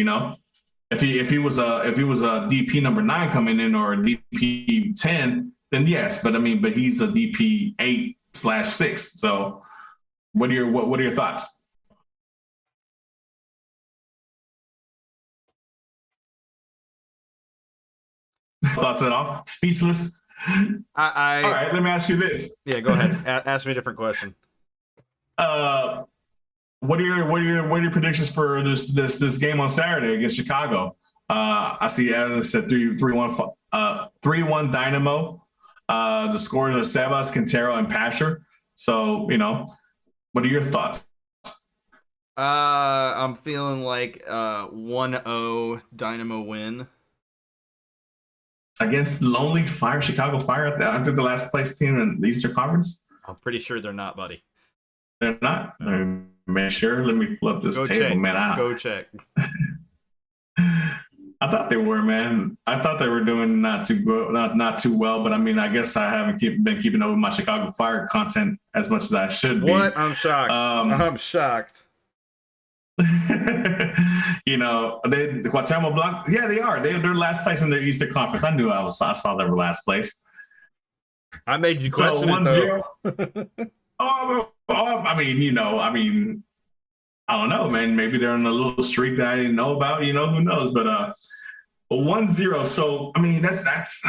Speaker 3: If he was a DP number 9 coming in, or a DP 10, then yes. But he's a DP 8/6. So what are your thoughts? Thoughts at all? Speechless? All right, let me ask you this.
Speaker 2: Yeah, go ahead. Ask me a different question.
Speaker 3: What are your predictions for this game on Saturday against Chicago? I see, as I said, 3-1 Dynamo. The scores are Sebas, Quintero, and Pasher. So, what are your thoughts?
Speaker 2: I'm feeling like 1-0 Dynamo win.
Speaker 3: Against Lonely Fire, Chicago Fire, after the last place team in the Eastern Conference?
Speaker 2: I'm pretty sure they're not, buddy.
Speaker 3: They're not? No. Make sure. Let me pull up this table,
Speaker 2: check.
Speaker 3: man.
Speaker 2: Go check.
Speaker 3: I thought they were, man. I thought they were doing not too well, but I guess I haven't been keeping up with my Chicago Fire content as much as I should be.
Speaker 2: What? I'm shocked. I'm shocked.
Speaker 3: The Cuauhtémoc Blanc, yeah, they are. They're last place in the Eastern Conference. I knew I saw they were last place.
Speaker 2: I made you question it, though.
Speaker 3: I don't know, man. Maybe they're on a little streak that I didn't know about. Who knows? But 1-0. So that's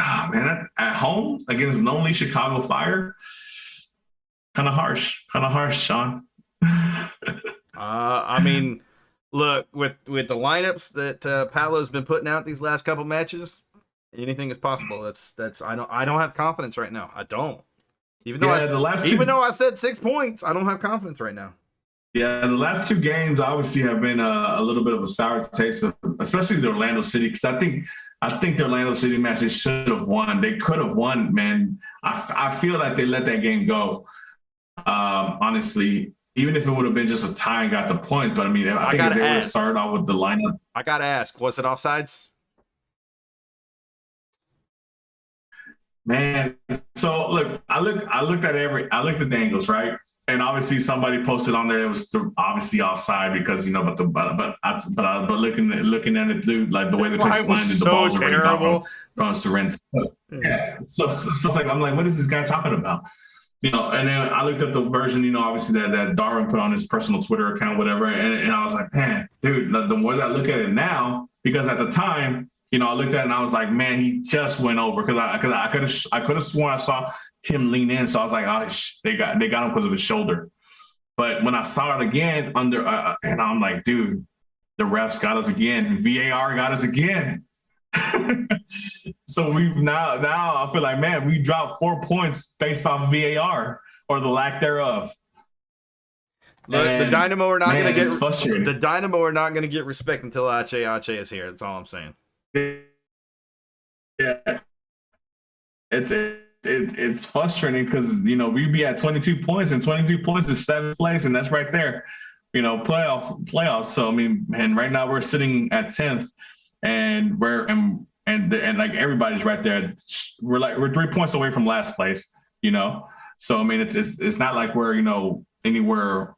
Speaker 3: at home against Lonely Chicago Fire. Kind of harsh, Sean.
Speaker 2: Look, with the lineups that Paolo's been putting out these last couple matches, anything is possible. That's I don't have confidence right now. I don't. Even though I said 6 points, I don't have confidence right now.
Speaker 3: Yeah, the last 2 games obviously have been a little bit of a sour taste, especially the Orlando City, because I think the Orlando City match they should have won. They could have won, man. I feel like they let that game go. Honestly, even if it would have been just a tie and got the points, but I mean, I think if they would have started off with the lineup.
Speaker 2: I gotta ask, was it offsides?
Speaker 3: Man, so look, I looked at the angles, right? And obviously somebody posted on there it was obviously offside because but looking at it, dude, like the way the place landed, the balls were right from Sorrento. Yeah, so it's like I'm like, what is this guy talking about? And then I looked at the version, obviously that Darwin put on his personal Twitter account, whatever, and I was like, man, dude, the more that I look at it now, because at the time, I looked at it and I was like, man, he just went over because I could have sworn I saw him lean in, so I was like, oh, they got him because of his shoulder. But when I saw it again and I'm like, dude, the refs got us again. VAR got us again. So we've now I feel like, man, we dropped 4 points based off VAR or the lack thereof.
Speaker 2: The Dynamo are not going to get respect until Ache is here. That's all I'm saying.
Speaker 3: Yeah, it's frustrating because we'd be at 22 points, and 22 points is 7th place, and that's right there, playoffs. So I mean, and right now we're sitting at 10th, and and like everybody's right there. We're 3 points away from last place, So I mean, it's not like we're anywhere.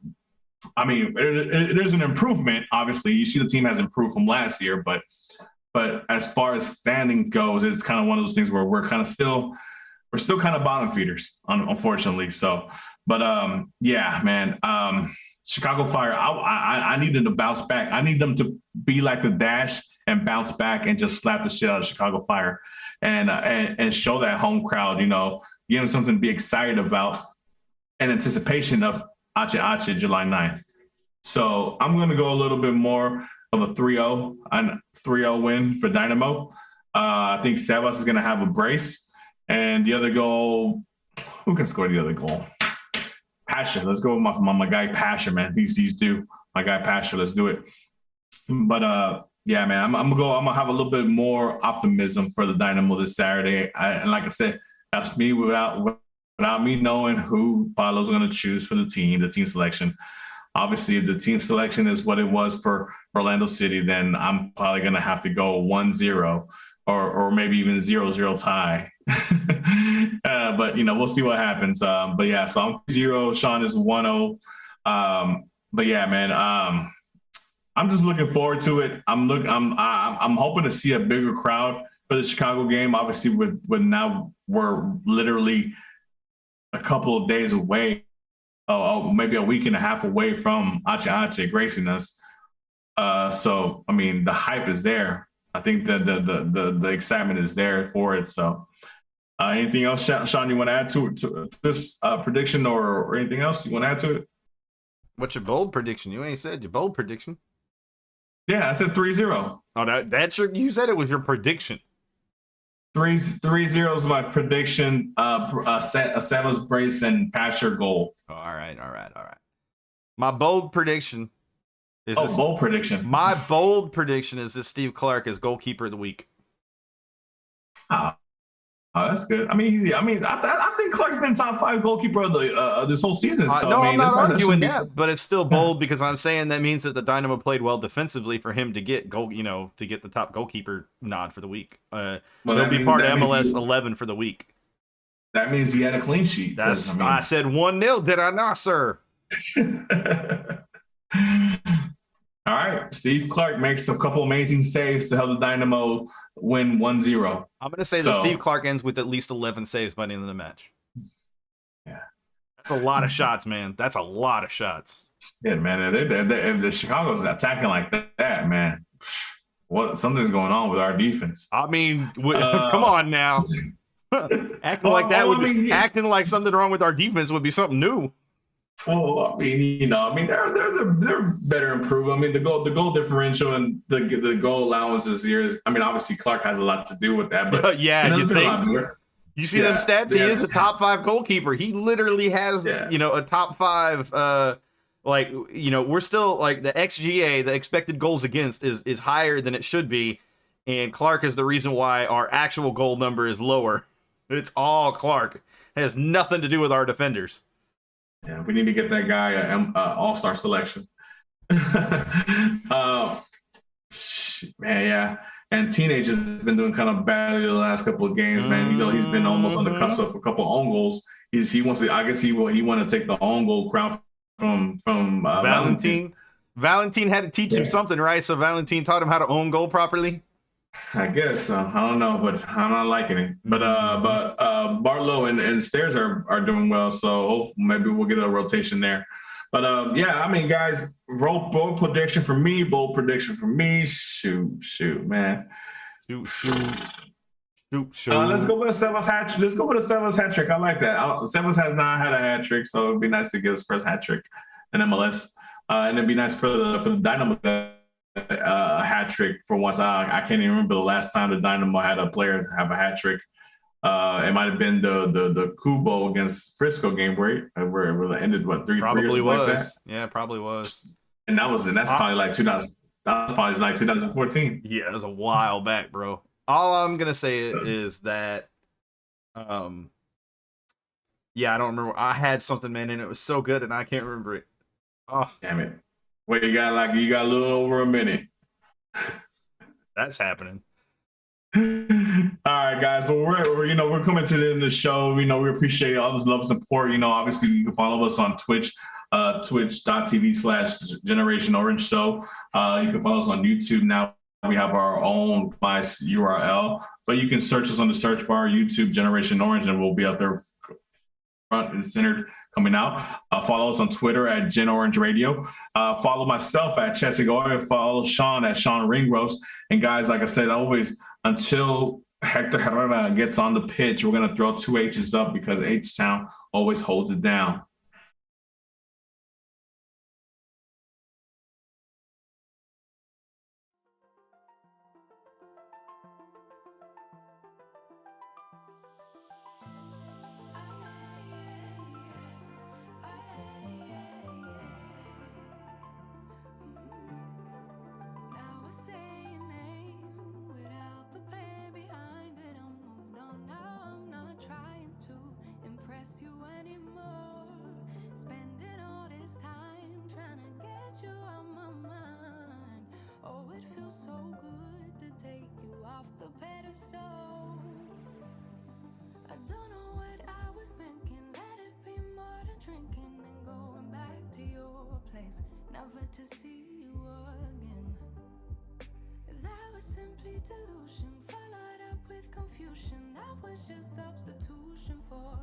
Speaker 3: I mean, there's an improvement. Obviously, you see the team has improved from last year, but as far as standings goes, it's kind of one of those things where we're still kind of bottom feeders, unfortunately. So, but yeah, man, Chicago Fire, I need them to bounce back. I need them to be like the Dash and bounce back and just slap the shit out of Chicago Fire and show that home crowd, give them something to be excited about in anticipation of Ache July 9th. So I'm going to go a little bit more of a 3-0 win for Dynamo. I think Sebas is going to have a brace. And the other goal, who can score the other goal? Pasha. Let's go with my guy Pasha, man. He's due. My guy Pasha. Let's do it. But yeah, man, I'm gonna have a little bit more optimism for the Dynamo this Saturday. And like I said, that's me without me knowing who Paolo's gonna choose for the team selection. Obviously, if the team selection is what it was for Orlando City, then I'm probably gonna have to go 1-0 or maybe even 0-0 tie. But we'll see what happens. But yeah, so I'm 0. Sean is 1-0. But yeah, man, I'm just looking forward to it. I'm hoping to see a bigger crowd for the Chicago game. Obviously, with now we're literally a couple of days away, maybe a week and a half away from Ache gracing us. So I mean, the hype is there. I think the excitement is there for it. So anything else, Sean, you want to add to this prediction or anything else you want to add to it?
Speaker 2: What's your bold prediction? You ain't said your bold prediction.
Speaker 3: Yeah, I said 3-0.
Speaker 2: Oh, that's you said it was your prediction.
Speaker 3: 3-0 is my prediction. A Sebas brace and Pasher goal.
Speaker 2: Oh, all right. My bold prediction is
Speaker 3: bold prediction.
Speaker 2: My bold prediction is this: Steve Clark is goalkeeper of the week.
Speaker 3: Oh, that's good. I think Clark's been top 5 goalkeeper of this whole season. So,
Speaker 2: no, I'm not arguing that, but it's still bold because I'm saying that means that the Dynamo played well defensively for him to get to get the top goalkeeper nod for the week. He'll be part of MLS 11 for the week.
Speaker 3: That means he had a clean sheet.
Speaker 2: I said 1-0, did I not, sir?
Speaker 3: All right. Steve Clark makes a couple amazing saves to help the Dynamo win 1-0.
Speaker 2: I'm going to say that Steve Clark ends with at least 11 saves by the end of the match.
Speaker 3: Yeah.
Speaker 2: That's a lot of shots, man. That's a lot of shots.
Speaker 3: Yeah, man. If the Chicago's attacking like that, man, something's going on with our defense.
Speaker 2: I mean, come on now. Acting like something wrong with our defense would be something new.
Speaker 3: Well, I mean, they're better improved. I mean, the goal differential and the goal allowances here is. I mean, obviously Clark has a lot to do with that, but
Speaker 2: Yeah, you
Speaker 3: it's been a lot
Speaker 2: think?
Speaker 3: better.
Speaker 2: You see them stats? He is a
Speaker 3: Yeah.
Speaker 2: top 5 goalkeeper. He literally has,
Speaker 3: Yeah.
Speaker 2: a top 5. We're still like the XGA, the expected goals against, is higher than it should be, and Clark is the reason why our actual goal number is lower. It's all Clark. It has nothing to do with our defenders.
Speaker 3: Yeah, we need to get that guy an all-star selection. Man, yeah. And Teenage has been doing kind of badly the last couple of games, man. He's been almost on the cusp of a couple of own goals. He wants to. I guess he want to take the own goal crown from Valentin.
Speaker 2: Valentin had to teach him something, right? So Valentin taught him how to own goal properly.
Speaker 3: I guess so. I don't know, but I'm not liking it. But Barlow and Stairs are doing well, so maybe we'll get a rotation there. But yeah, I mean, guys, bold prediction for me. Shoot, man.
Speaker 2: Shoot.
Speaker 3: Let's go with a Sevas hat trick. Let's go with a Sevas hat trick. I like that. Sevas has not had a hat trick, so it'd be nice to get his first hat trick in MLS. And it'd be nice for the Dynamo hat trick for once. I can't even remember the last time the Dynamo had a player have a hat trick. It might have been the Kubo against Frisco game where it ended 3-3
Speaker 2: probably
Speaker 3: was.
Speaker 2: Like
Speaker 3: that.
Speaker 2: Yeah, probably was.
Speaker 3: And that's probably like 2000. That was probably like 2014.
Speaker 2: Yeah, it was a while back, bro. All I'm gonna say is that, yeah, I don't remember. I had something, man, and it was so good, and I can't remember it. Oh,
Speaker 3: damn it! Well, you got a little over a minute.
Speaker 2: That's happening.
Speaker 3: All right, guys. Well, we're coming to the end of the show. We appreciate all this love and support. Obviously you can follow us on Twitch, twitch.tv/Generation Orange Show. You can follow us on YouTube now. We have our own device URL, but you can search us on the search bar, YouTube Generation Orange, and we'll be out there front and centered coming out. Follow us on Twitter at Gen Orange Radio. Follow myself at Chesagoya. Follow Sean at Sean Ringrost. And guys, like I said, always, until Hector Herrera gets on the pitch, we're going to throw 2 H's up because H-Town always holds it down.
Speaker 1: Never to see you again. That was simply delusion, followed up with confusion. That was just substitution for